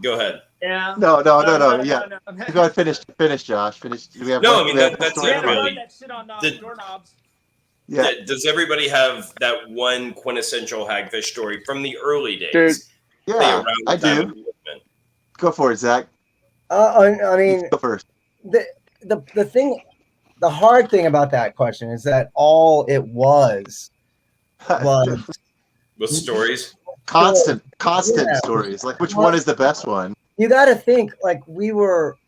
Go ahead. Yeah. No. Yeah. No. Go ahead, finish, Josh. Finish. Do we have No, one? I mean, Do we have that- one that's story it, to run? really. That shit on The- doorknobs. Yeah. Does everybody have that one quintessential Hagfish story from the early days? Dude. Say Yeah, around I the time do. of Buick Men. Go for it, Zach. I mean, You go first. the thing, the hard thing about that question is that all it was With stories. constant Yeah. stories. Like, which one is the best one? You got to think like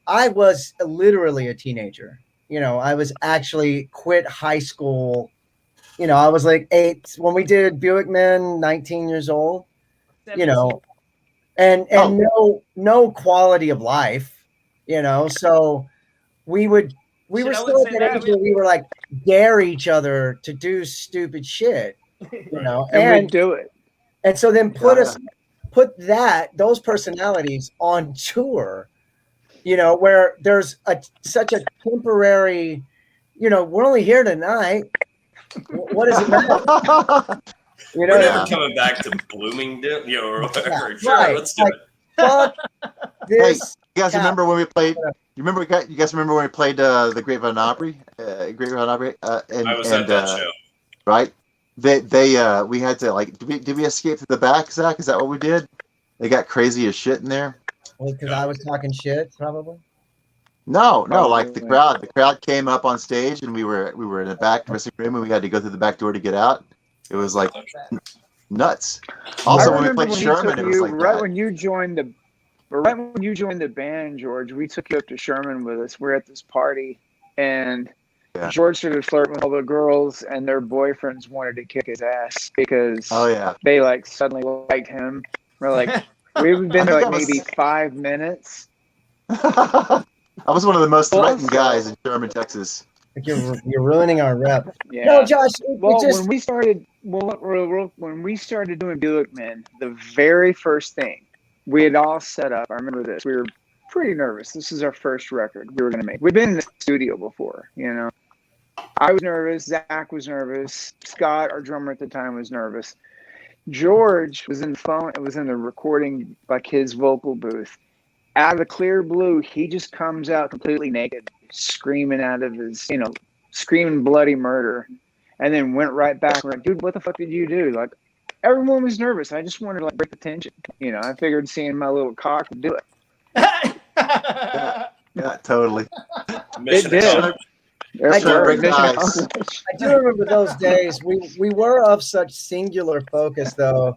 I was literally a teenager. I was actually quit high school. I was like 8 when we did Buick Men, 19 years old, and no quality of life, so we were Shit, I still wouldn't at say that that. age where we were like dare each other to do stupid shit, And we'd do it. and so then put Yeah. those personalities on tour, where there's such a temporary, we're only here tonight. What does it matter? We're know, never coming back to Bloomingdale, or whatever. Yeah, Sure, right. let's do Like, it. fuck this. You guys Yeah. remember when we played? You guys remember when we played the Great Van Opry? Great Van Opry. I was at that show. Right? We had to did we escape to the back, Zach? Is that what we did? They got crazy as shit in there. Because I was talking shit, probably. No, like the Probably. crowd came up on stage and we were in the back dressing room and we had to go through the back door to get out. It was like nuts. Also, I when we remember played when Sherman, it was like right that. when you joined the band, George. We took you up to Sherman with us. We're at this party, and Yeah. George started flirting with all the girls, and their boyfriends wanted to kick his ass because Oh yeah. they suddenly liked him. We're like, we've been there that was- maybe 5 minutes. I was one of the most Well, threatened also- guys in Sherman, Texas. Like you're ruining our rep. Yeah. No, Josh. Well, when we started doing Buick Men, the very first thing we had all set up. I remember this. We were pretty nervous. This is our first record we were going to make. We'd been in the studio before, I was nervous. Zach was nervous. Scott, our drummer at the time, was nervous. George was in the phone. It was in the recording, his vocal booth. Out of the clear blue, he just comes out completely naked, screaming out of his, screaming bloody murder, and then went right back. We're like, dude, what the fuck did you do? Like, everyone was nervous. I just wanted to break the tension. I figured seeing my little cock would do it. Yeah, totally. Mission did. accomplished. I Sure, break the Mission ice. accomplished. I do remember those days. We were of such singular focus, though.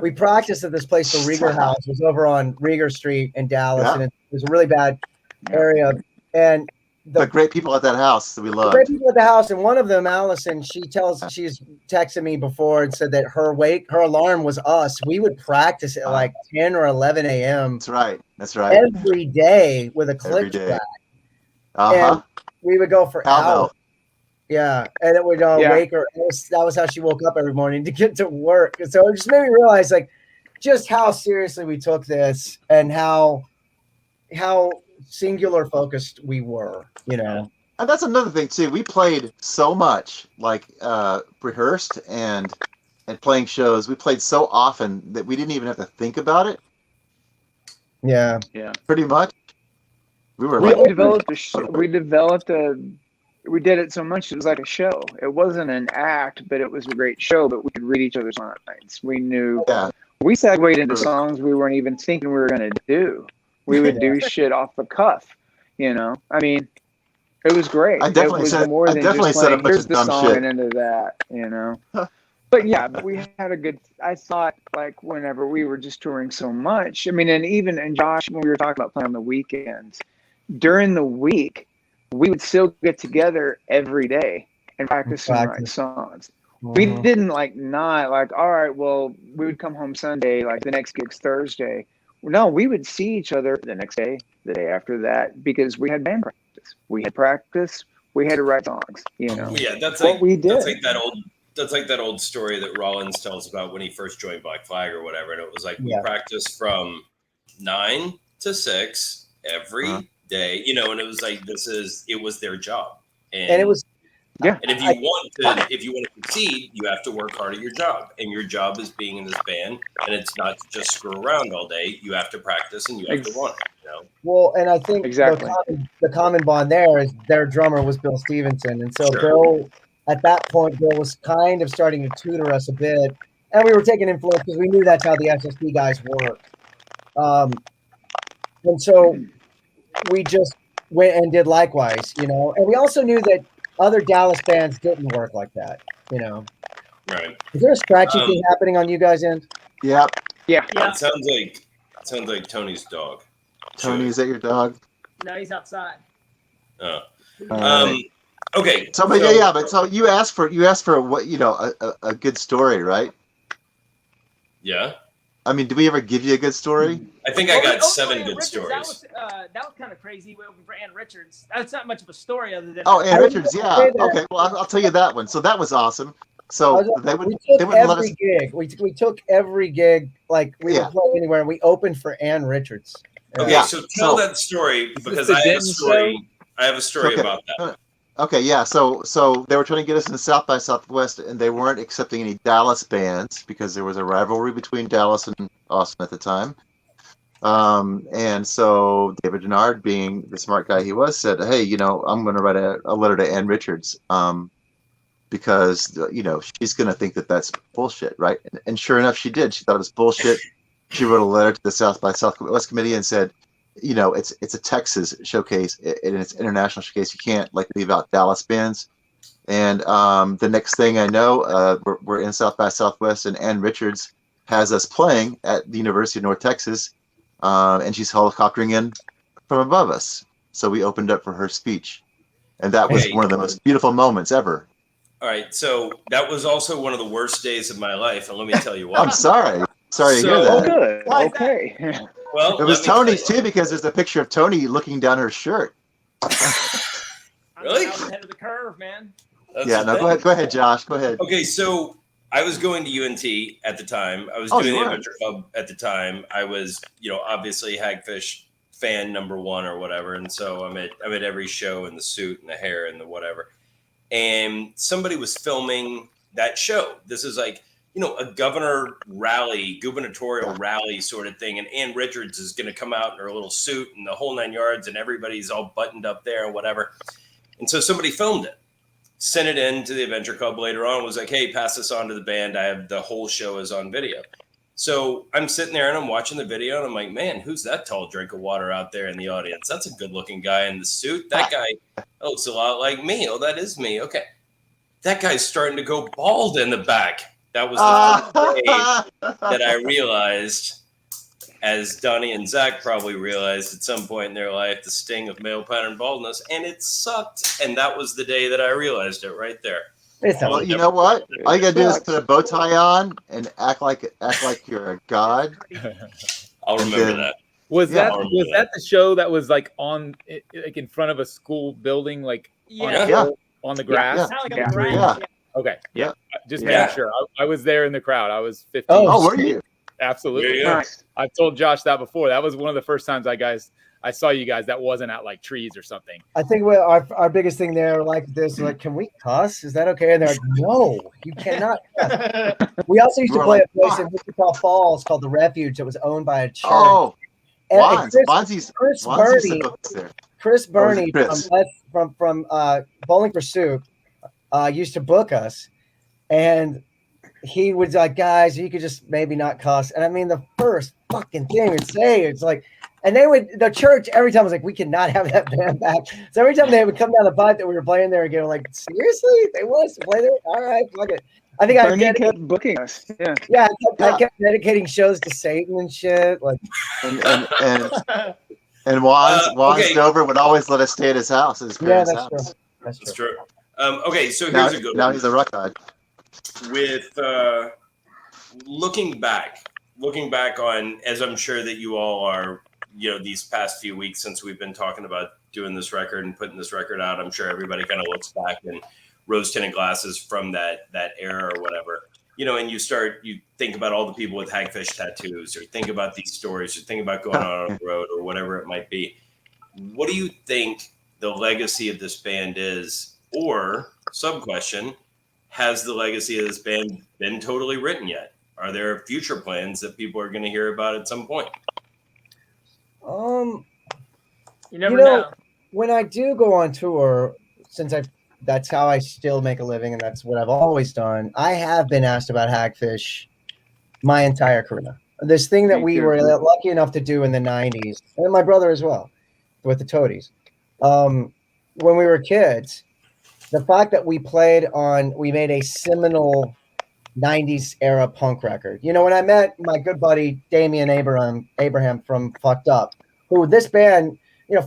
We practiced at this place, the Rieger House. It was over on Rieger Street in Dallas, Yeah. and it was a really bad area. And the But great people at that house that we loved. great people at the house, and one of them, Allison, she's texted me before and said that her alarm was us. We would practice at like 10 or 11 a.m. That's right. every day with a click Every day. track. Uh-huh. We would go for Cowbell. hours. Yeah, and it would Yeah. wake her. That was how she woke up every morning to get to work. And so it just made me realize, just how seriously we took this and how singular focused we were. And that's another thing too. We played so much, rehearsed and playing shows. We played so often that we didn't even have to think about it. Yeah. Pretty much. We were We like, we did it so much it was like a show. It wasn't an act, but it was a great show. But we could read each other's lines. We knew. yeah, We segued into songs we weren't even thinking we were going to do. We would do shit off the cuff. I mean, it was great. I definitely it was said- more I than definitely just said a playing, bunch here's of the dumb song shit. and into that. But yeah, we had a good. I thought whenever we were just touring so much. I mean, and Josh, when we were talking about playing on the weekends, during the week, we would still get together every day and practice and write songs. We didn't not all right, well, we would come home Sunday, the next gig's Thursday. No, we would see each other the next day, the day after that, because we had band practice. We had practice. We had to write songs, Yeah, that's what we did. That's like that old story that Rollins tells about when he first joined Black Flag or whatever. And it was we Yeah. practiced from 9 to 6 every day, and it was it was their job. And it was Yeah. And if you want to succeed, you have to work hard at your job. And your job is being in this band, and it's not to just screw around all day. You have to practice, and you have to want it. You know? Well, and I think Exactly. the common bond there is their drummer was Bill Stevenson, and so Sure. Bill, at that point, Bill was kind of starting to tutor us a bit, and we were taking influence because we knew that's how the SSP guys work. And so we just went and did likewise, you know. And we also knew that other Dallas bands didn't work like that, you know. Right. Is there a scratchy thing happening on you guys' end? Yeah. Yeah. It sounds like Tony's dog. Tony, is that your dog? No, he's outside. Oh. Right. Okay. So, but yeah, but so you asked for what, you know, a good story, right? Yeah. I mean, did we ever give you a good story? I think I got 7 Ann good Richards, stories. That was kind of crazy for Ann Richards. That's not much of a story other than. Oh, Ann I was Richards, gonna yeah. say that. Okay, well, I'll tell you that one. So that was awesome. So they we wouldn't took let us. every gig. We took every gig, like we Yeah. would play anywhere, and we opened for Ann Richards. Okay, Yeah, so tell so- that story because the I have a Denton story. show? I have a story Okay. about that. Okay, yeah. So they were trying to get us in South by Southwest, and they weren't accepting any Dallas bands because there was a rivalry between Dallas and Austin at the time. And so David Denard, being the smart guy he was, said, "Hey, you know, I'm going to write a letter to Ann Richards, because you know she's going to think that that's bullshit, right?" And sure enough, she did. She thought it was bullshit. She wrote a letter to the South by Southwest committee and said, you know, it's a Texas showcase and it's an international showcase. You can't like leave out Dallas bands. And the next thing I know, we're in South by Southwest, and Ann Richards has us playing at the University of North Texas, and she's helicoptering in from above us. So we opened up for her speech, and that was Okay. one of the most beautiful moments ever. All right, so that was also one of the worst days of my life, and let me tell you why. I'm sorry to hear So- Oh, that. good. Why is that? Okay. Well, It was let me tell Tony's you. too, because there's a picture of Tony looking down her shirt. Really? I was ahead of the curve, man. That's Yeah, the no, thing. go ahead, Josh, go ahead. Okay, so I was going to UNT at the time. I was Oh, doing you the were? Adventure Club at the time. I was, you know, obviously Hagfish fan #1 or whatever, and so I'm at every show in the suit and the hair and the whatever. And somebody was filming that show. This is like, you know, a gubernatorial rally sort of thing. And Ann Richards is going to come out in her little suit and the whole 9 yards, and everybody's all buttoned up there and whatever. And so somebody filmed it, sent it in to the Adventure Club later on, was like, "Hey, pass this on to the band. I have the whole show is on video." So I'm sitting there and I'm watching the video and I'm like, "Man, who's that tall drink of water out there in the audience? That's a good looking guy in the suit. That guy looks a lot like me. Oh, that is me. Okay." That guy's starting to go bald in the back. That was the first day that I realized, as Donnie and Zach probably realized at some point in their life, the sting of male pattern baldness, and it sucked. And that was the day that I realized it right there. It's Well, you know what? All you gotta do is put a bow tie on and act like you're a god. I'll remember then- that. Was Yeah. that the show that was like like in front of a school building, like on Yeah. a hill, on the grass? Yeah. Sound like Yeah. a grass. Yeah. Okay, Yeah. just Yeah. making sure. I was there in the crowd. I was 15. Oh, Oh, were you? Absolutely. There you go. Nice. I've told Josh that before. That was one of the first times I saw you guys. That wasn't at like trees or something. I think our biggest thing there, like this, like, can we cuss? Is that okay? And they're like, no, you cannot cuss. We also used to We're play like, a place in Wichita Falls called the Refuge that was owned by a church. Oh, And Wands. Wands used Chris to Burney, book us there. Chris Burney Chris? from Bowling for Soup used to book us, and he would like, guys, you could just maybe not cuss. And I mean, the first fucking thing we'd say, it's like, and the church every time was like, we cannot have that band back. So every time they would come down the pipe that we were playing there again, like, seriously, they want us to play there? All right, fuck it. I think Bernie kept booking us. Yeah. yeah, I kept dedicating shows to Satan and shit. Like, And Wands okay. Dover would always let us stay at his house, at his yeah, parents' that's house. true. That's That's true. true. Okay, so Now, here's a good now one. he's a rock god. With looking back on, as I'm sure that you all are, you know, these past few weeks since we've been talking about doing this record and putting this record out, I'm sure everybody kind of looks back and rose tinted glasses from that era or whatever, you know, and you think about all the people with Hagfish tattoos, or think about these stories, or think about going on the road or whatever it might be. What do you think the legacy of this band is, or sub question: has the legacy of this band been totally written yet? Are there future plans that people are going to hear about at some point? You never know. When I do go on tour, that's how I still make a living, and that's what I've always done. I have been asked about Hagfish my entire career. This thing that we were lucky enough to do in the '90s, and my brother as well, with the Toadies. When we were kids, the fact that we made a seminal '90s era punk record. When I met my good buddy Damian Abraham from Fucked Up, who this band,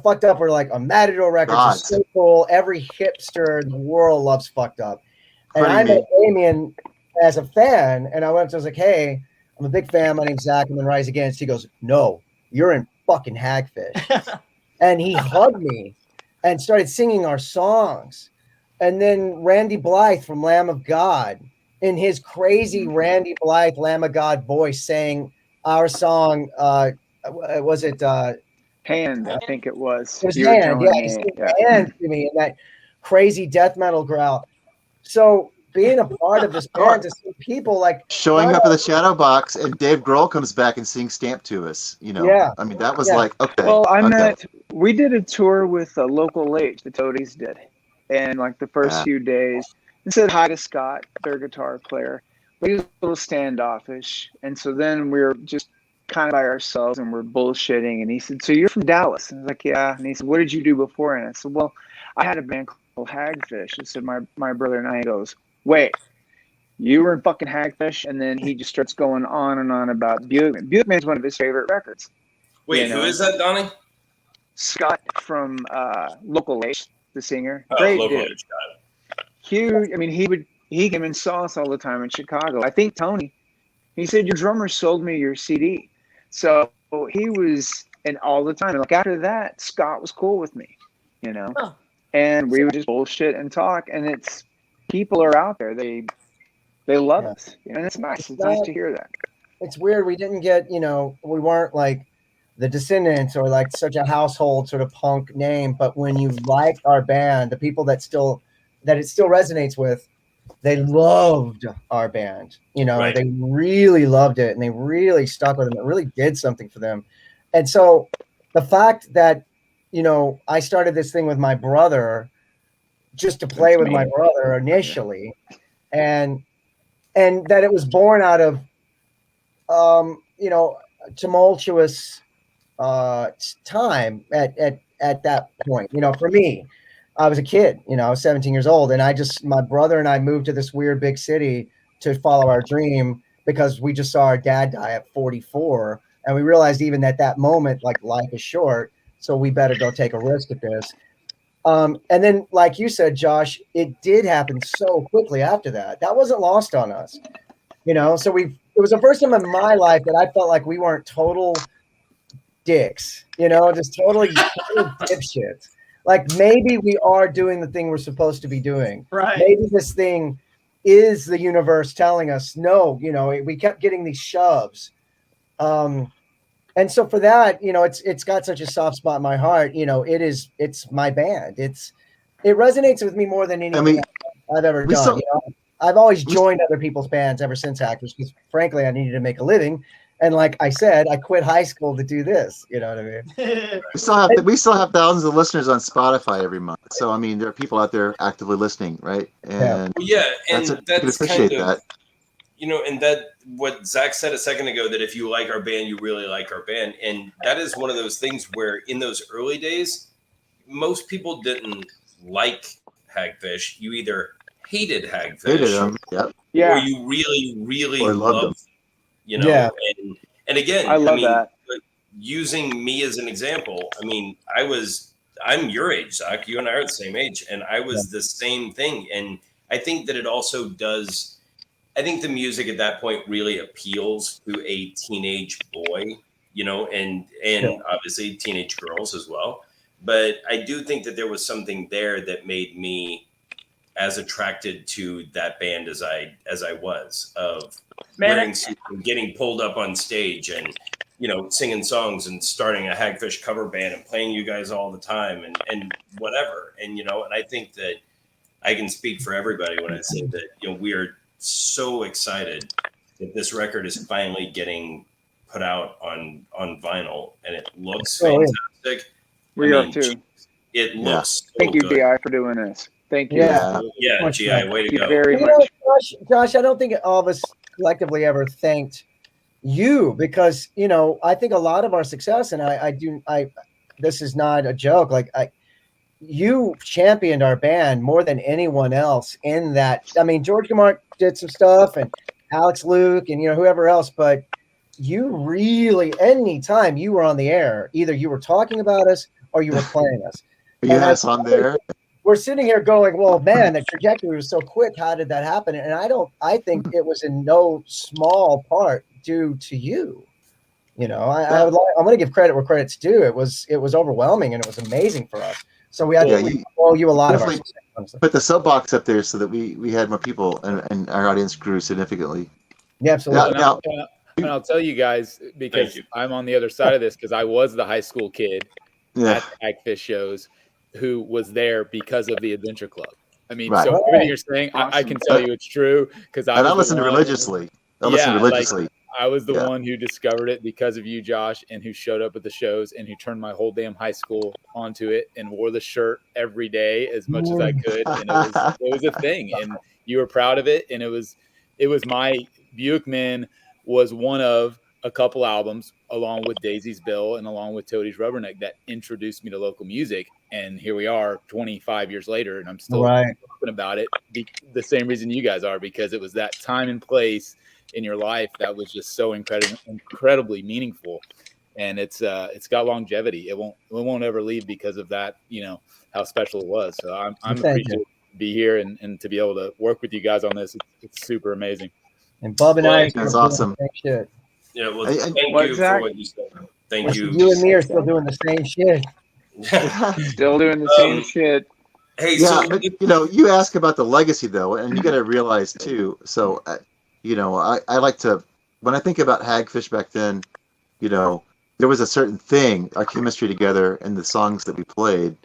Fucked Up were like a Matador record, so cool. Every hipster in the world loves Fucked Up. And I met Damian as a fan, and I was like, hey, I'm a big fan. My name's Zach. I'm in Rise Against. He goes, no, you're in fucking Hagfish. And he hugged me and started singing our songs. And then Randy Blythe from Lamb of God, in his crazy Randy Blythe Lamb of God voice, sang our song. Was it Hand? I think it was. It was Hand. Yeah, he sang Hand to me in that crazy death metal growl. So being a part of this band, to see people like showing up in the shadow box, and Dave Grohl comes back and sings "Stamp" to us. Yeah. I mean, that was like, okay. Well, we did a tour with a local H, the Toadies did, and like the first few days, and said hi to Scott, their guitar player, but he was a little standoffish, and so then we were just kind of by ourselves and we're bullshitting, and he said, so you're from Dallas? And I was like, yeah. And he said, what did you do before? And I said, well, I had a band called Hagfish. I said, my brother and I. He goes, wait, you were in fucking Hagfish? And then he just starts going on and on about Buick Men. Buick Men is one of his favorite records. Wait, who is that, Donnie? Scott from Local H, the singer. Oh, Great Local dude. H, got it. Huge. I mean, he came and saw us all the time in Chicago. I think Tony, he said, your drummer sold me your CD. So he was, and all the time. Like after that, Scott was cool with me, and we would just bullshit and talk. And it's, people are out there. They love us, and it's nice. It's nice to hear that. It's weird. We didn't get, we weren't like the Descendants or like such a household sort of punk name. But when you like our band, the people that it still resonates with, they loved our band, Right. They really loved it, and they really stuck with them. It really did something for them. And so the fact that, I started this thing with my brother just to play with my brother initially, and that it was born out of, tumultuous time at that point, for me. I was a kid, I was 17 years old, and my brother and I moved to this weird big city to follow our dream because we just saw our dad die at 44, and we realized even at that moment, like, life is short, so we better go take a risk at this. And then, like you said, Josh, it did happen so quickly after that. That wasn't lost on us, so it was the first time in my life that I felt like we weren't total dicks, just totally dipshits. Like, maybe we are doing the thing we're supposed to be doing. Right. Maybe this thing is the universe telling us no. We kept getting these shoves, and so for that, it's got such a soft spot in my heart. It's my band. It resonates with me more than anything I've ever done. I've always joined other people's bands ever since Hagfish because, frankly, I needed to make a living. And like I said, I quit high school to do this. You know what I mean? We still have thousands of listeners on Spotify every month. So I mean, there are people out there actively listening, right? And and I can appreciate that. And that what Zach said a second ago, that if you like our band, you really like our band, and that is one of those things where in those early days, most people didn't like Hagfish. You either hated Hagfish, or you really, really loved them. And again, I love that. Using me as an example, I mean, I'm your age, Zach. You and I are the same age, and I was the same thing. And I think that it also does. I think the music at that point really appeals to a teenage boy, and obviously teenage girls as well. But I do think that there was something there that made me as attracted to that band as I was, of wearing suits and getting pulled up on stage and singing songs and starting a Hagfish cover band and playing you guys all the time and whatever. And and I think that I can speak for everybody when I say that, we are so excited that this record is finally getting put out on vinyl, and it looks fantastic. We are too. It looks so Thank you, good. GI, for doing this. Thank you. Yeah, GI, way to go. Very much. Josh, I don't think all of us collectively ever thanked you, because I think a lot of our success, and I this is not a joke, like you championed our band more than anyone else in that. I mean, George Gamark did some stuff, and Alex Luke, and whoever else, but you really, anytime you were on the air, either you were talking about us or you were playing us. You had us on there. We're sitting here going, well, man, the trajectory was so quick. How did that happen? And I think it was in no small part due to you. I'm going to give credit where credit's due. It was overwhelming, and it was amazing for us. So we actually owe you a lot of our success. Put the soapbox up there so that we had more people, and our audience grew significantly. Yeah, absolutely. And I'll tell you guys, because I'm on the other side of this, because I was the high school kid at Hagfish shows who was there because of the Adventure Club. I mean, so everything you're saying, I can tell you it's true, because I listened religiously. I was the one who discovered it because of you, Josh, and who showed up at the shows and who turned my whole damn high school onto it and wore the shirt every day as much as I could. And it was a thing, and you were proud of it. And it was my Buick Men was one of a couple albums, along with Daisy's Bill and along with Toadie's Rubberneck, that introduced me to local music. And here we are 25 years later, and I'm still talking about it the same reason you guys are, because it was that time and place in your life that was just so incredibly meaningful. And it's got longevity. It won't ever leave because of that, how special it was. So I'm appreciative to be here and to be able to work with you guys on this. It's super amazing. And Bob and I, that's awesome. Yeah, well, thank you for what you said. Thank you. You and me are still doing the same shit. Still doing the same shit. Hey, but, you ask about the legacy though, and you got to realize too. So, I like to, when I think about Hagfish back then, there was a certain thing, our chemistry together, and the songs that we played,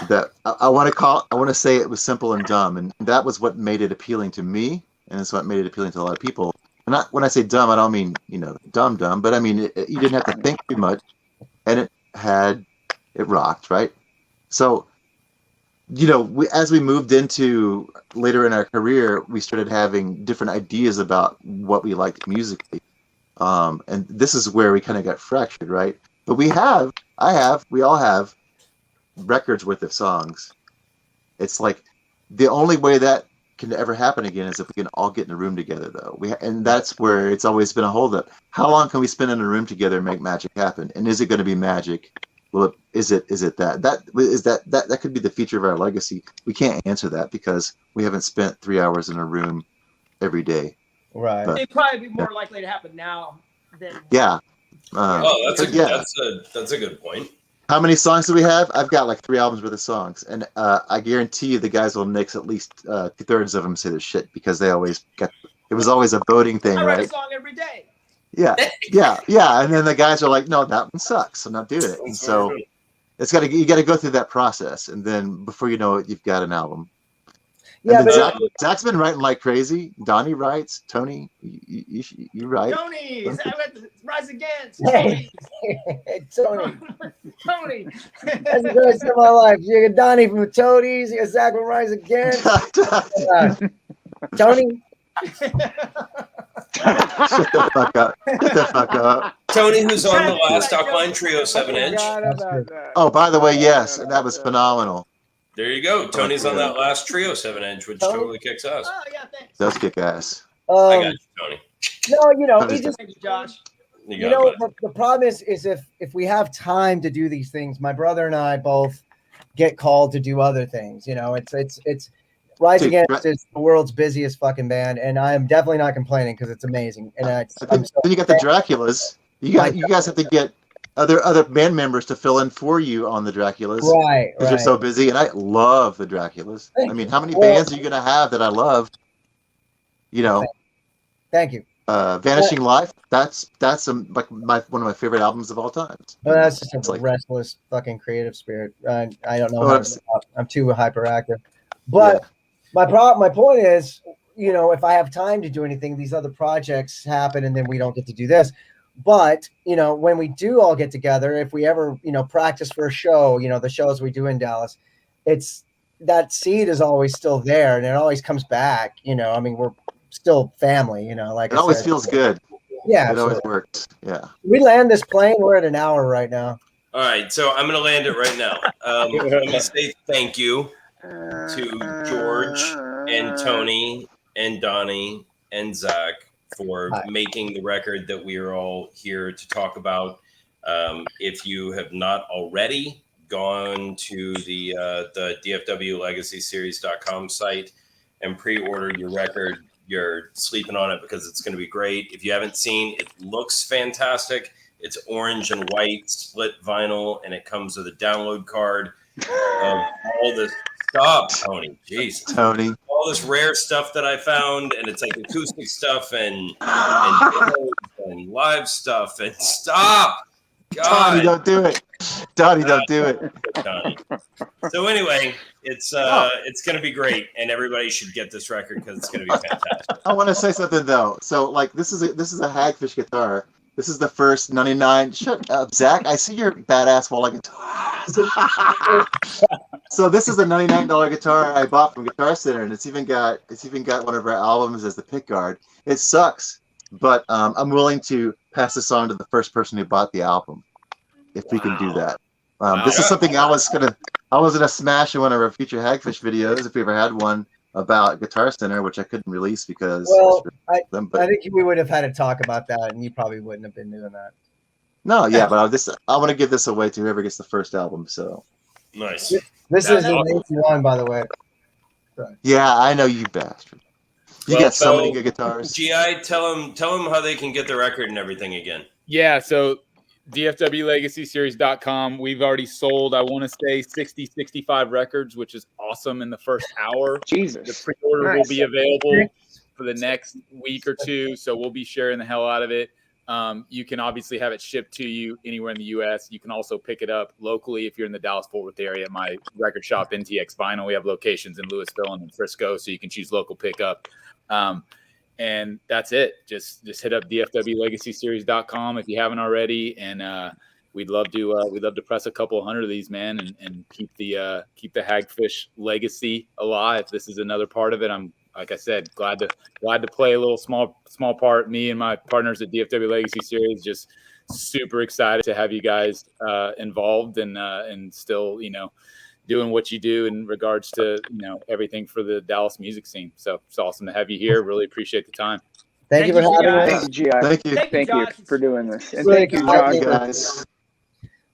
that I want to say it was simple and dumb, and that was what made it appealing to me, and it's what made it appealing to a lot of people. And when I say dumb, I don't mean dumb, but I mean you didn't have to think too much, and it rocked, right? So, as we moved into later in our career, we started having different ideas about what we liked musically. And this is where we kind of got fractured, right? But we all have records worth of songs. It's like the only way that can ever happen again is if we can all get in a room together, though. And that's where it's always been a holdup. How long can we spend in a room together and make magic happen? And is it going to be magic? Well, is it that could be the feature of our legacy? We can't answer that because we haven't spent 3 hours in a room every day. Right. It'd probably be more likely to happen now than that's a good point. How many songs do we have? I've got like 3 albums worth of songs, and I guarantee you the guys will nix at least 2/3 of them say they're shit, because they always got. It was always a voting thing, I right? write a song every day. Yeah. And then the guys are like, no, that one sucks, so not doing it. And so you got to go through that process, and then before you know it, you've got an album. Yeah, but Zach's been writing like crazy. Donnie writes. Tony, you write. Tony, Rise Against. Hey, Tony. Tony. That's the best of my life. You got Donnie from the Toadies. You got Zach from Rise Against. Tony. Shut the fuck up. Tony, who's on the last Alkaline Trio 7-inch. Oh, by the way, yes, that was phenomenal. There you go. Tony's on that last Trio 7-inch, which totally kicks ass. Oh yeah, thanks. Does kick ass. I got you, Tony. No, he just. Thank you, Josh. The problem is if we have time to do these things, my brother and I both get called to do other things. It's Rise Against is the world's busiest fucking band, and I am definitely not complaining because it's amazing. And then you got the Draculas. You guys have to get other band members to fill in for you on the Draculas, right? Because you're so busy, and I love the Draculas. I mean, how many bands are you gonna have that I love? Thank you. Vanishing Life. That's one of my favorite albums of all time. Well, that's just a restless fucking creative spirit. I don't know. I'm too hyperactive. But My point is, if I have time to do anything, these other projects happen, and then we don't get to do this. But when we do all get together, if we ever practice for a show, the shows we do in Dallas, it's that seed is always still there, and it always comes back. I mean, we're still family. Like It I always said. feels good. Yeah, It always absolutely. works. Yeah. We land this plane. We're at an hour right now. All right, so I'm going to land it right now. Let me say thank you to George and Tony and Donnie and Zach for making the record that we are all here to talk about. If you have not already gone to the DFWLegacySeries.com site and pre-ordered your record, you're sleeping on it because it's going to be great. If you haven't seen, it looks fantastic. It's orange and white split vinyl, and it comes with a download card of all this stuff, Tony. Jeez, Tony. All this rare stuff that I found, and it's like acoustic stuff and live stuff and stop. God. Donnie, don't do it. Donnie, don't do it. Donnie. So anyway, it's going to be great, and everybody should get this record because it's going to be fantastic. I want to say something though. So like this is a Hagfish guitar. This is the first 99. Shut up, Zach. I see your badass wall guitar. So this is a $99 guitar I bought from Guitar Center, and it's even got one of our albums as the pick guard. It sucks, but I'm willing to pass this on to the first person who bought the album, if we can do that. This is something I was gonna smash in one of our future Hagfish videos if we ever had one about Guitar Center, which I couldn't release because I think we would have had to talk about that, and you probably wouldn't have been doing that. No, yeah, but I want to give this away to whoever gets the first album. So nice. This is an 81, by the way. Sorry. Yeah, I know, you bastard. You got so many good guitars. GI, tell them how they can get the record and everything again. Yeah, so DFWLegacySeries.com. We've already sold, I want to say, 65 records, which is awesome in the first hour. Jesus. The pre-order will be available for the next week or two, so we'll be sharing the hell out of it. You can obviously have it shipped to you anywhere in the U.S. You can also pick it up locally if you're in the Dallas-Fort Worth area. My record shop, NTX Vinyl, we have locations in Louisville and in Frisco, so you can choose local pickup. And that's it. Just hit up DFWLegacySeries.com if you haven't already, and we'd love to press a couple hundred of these, man, and keep the Hagfish legacy alive. This is another part of it. I'm, like I said, glad to play a little small part. Me and my partners at DFW Legacy Series, just super excited to have you guys involved and still doing what you do in regards to everything for the Dallas music scene. So it's awesome to have you here. Really appreciate the time. Thank you for having us. Thank you, GI. Thank you. Thank you for doing this. And Really thank you, excited. Josh. guys.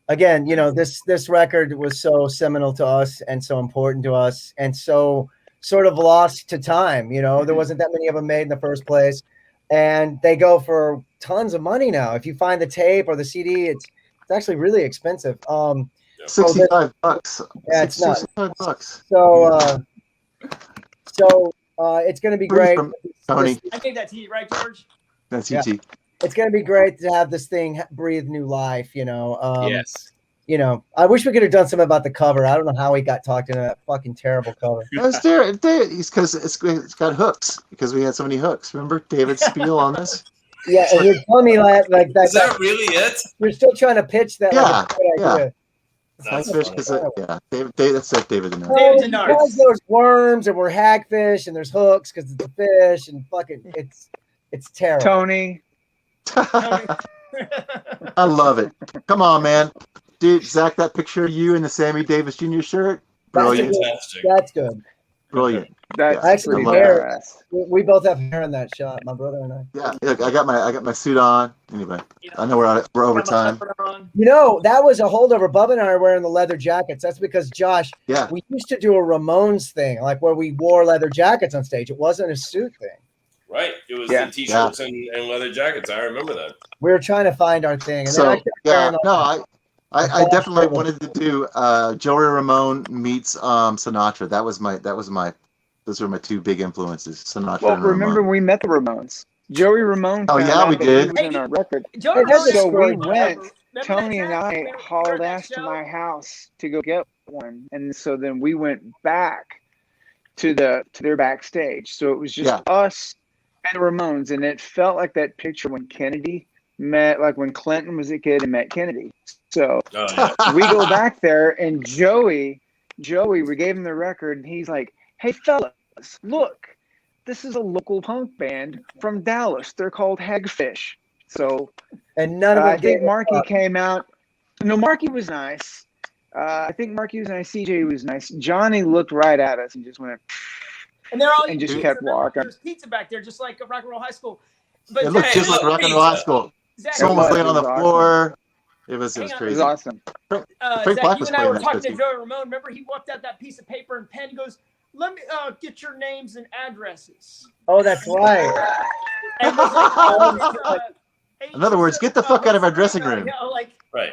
Again, this record was so seminal to us and so important to us and so sort of lost to time. There wasn't that many of them made in the first place, and they go for tons of money now. If you find the tape or the CD, it's actually really expensive. $65. Yeah, it's not. $65. So it's going to be great. From Tony. I think that's you, right, George? That's Yeah. UT. It's going to be great to have this thing breathe new life. Yes. I wish we could have done something about the cover. I don't know how we got talked into that fucking terrible cover. It's because it's got hooks, because we had so many hooks. Remember David's spiel on this? Yeah, and you're telling me like that. Is that really it? You're still trying to pitch that. Yeah, like, a good idea. That's Hagfish, funny. David, that's David and I. David Denard. Because there's worms and we're hagfish and there's hooks because it's a fish and fucking it's terrible. Tony. I love it. Come on, man. Dude, Zach, that picture of you in the Sammy Davis Jr. shirt, brilliant. Fantastic. That's good. Brilliant. That's Actually, pretty hair. badass. We both have hair in that shot, my brother and I. Yeah, look, I got my suit on. Anyway, I know we're over time. That was a holdover. Bubba and I are wearing the leather jackets. That's because Josh, Yeah. we used to do a Ramones thing, like where we wore leather jackets on stage. It wasn't a suit thing. Right. It was Yeah. the t-shirts and leather jackets. I remember that. We were trying to find our thing. And So then I kept yeah, wearing no, I definitely wanted to do Joey Ramone meets Sinatra. Those were my two big influences, Sinatra Well, and Ramone. remember we met the Ramones. Joey Ramone. Oh, found yeah, out we that did. He was in our record. Joey Hey, that's Ramone- So we Remember went. that Tony and show? I Remember hauled that ass to show? my house to go get one, and so then we went back to their backstage. So it was just us and the Ramones, and it felt like that picture when Kennedy met, like when Clinton was a kid and met Kennedy. So we go back there, and Joey, we gave him the record, and he's like, "Hey fellas, look, this is a local punk band from Dallas. They're called Hagfish." So, and none of them I think Marky came out. No, Marky was nice. I think Marky was nice. CJ was nice. Johnny looked right at us and just went, and they're all and just pizza. kept walking. There's pizza back there, just like a Rock and Roll High School. But It looked just like Rock and Roll High School. Zach, Someone was laying on the awesome. floor. It was Hang on. It crazy. was awesome. Frank Zach, Black you was and I playing were that talking to too. Joey Ramone. Remember, he whipped out that piece of paper and pen. He goes, "Let me get your names and addresses." Oh, that's right. And was like, In other words, get the fuck out of our dressing room. Yeah, like, Right.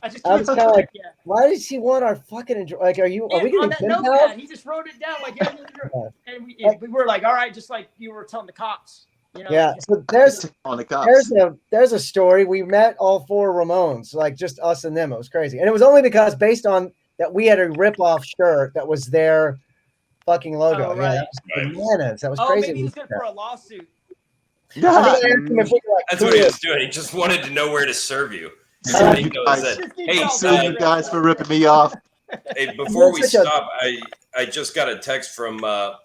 I just I was kind of like, yeah. why does he want our fucking like? Are we On getting that pen notepad, pals? he just wrote it down like, and we were like, all right, just like you were telling the cops. You know? Yeah. So there's On the cops. there's a story. We met all four Ramones, like just us and them. It was crazy, and it was only because based on that we had a rip-off shirt that was their fucking logo. Oh, Yeah, right. that was bananas. That was Oh, crazy. maybe he was good for a lawsuit. I Yeah. think I asked him if we could, like, That's what he was doing. He just wanted to know where to serve you. So he goes, hey, Sue you guys for ripping me off. hey, before we Such a- stop, I just got a text from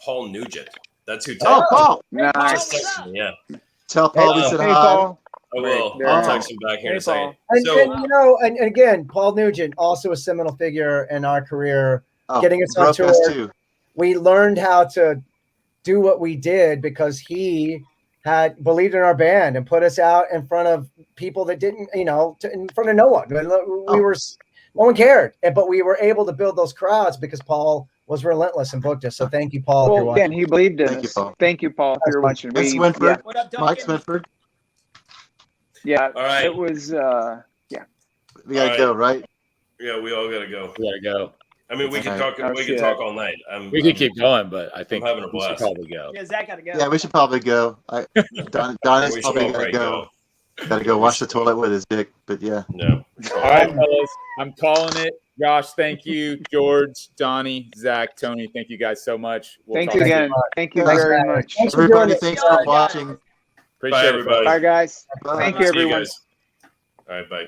Paul Nugent. That's who texted Oh, Paul. Hey, Paul, Nice. what's Texted up? me, yeah. Tell Paul we Hey, said hey, hi. Paul. I will. There I'll you text him back here in Hey, a second. And, So, and you know, and again, Paul Nugent, also a seminal figure in our career, Oh, getting us on broke tour. us too. We learned how to do what we did because he had believed in our band and put us out in front of people that didn't, you know, in front of no one. We were, no one cared, but we were able to build those crowds because Paul was relentless and booked us. So thank you, Paul. if you're Well, again, watching. he believed in Thank you, us. Paul. Thank you, Paul, if you're watching. And Swinford. What up, Mike Duncan? Swinford. Yeah, all right. it was. We gotta Alright. go, right? Yeah, we all gotta go. We gotta go. I mean, we can Alright. talk. Oh, We shit. can talk all night. We could keep going, but I think having a we should blast. probably go. Yeah, Zach got to go. Yeah, we should probably go. Donnie's We should probably all gotta right go. Gotta go wash the toilet with his dick. But yeah. No. All right, fellas, I'm calling it. Josh, thank you. George, Donnie, Zach, Tony, thank you guys so much. We'll Thank talk you soon. again. Thank you Thanks, very man. much. Thanks for doing Everybody, it. thanks Bye, for watching. Bye, Appreciate it, everybody. Bye, guys. Bye. Thank you, See you everyone. guys. All right, bye.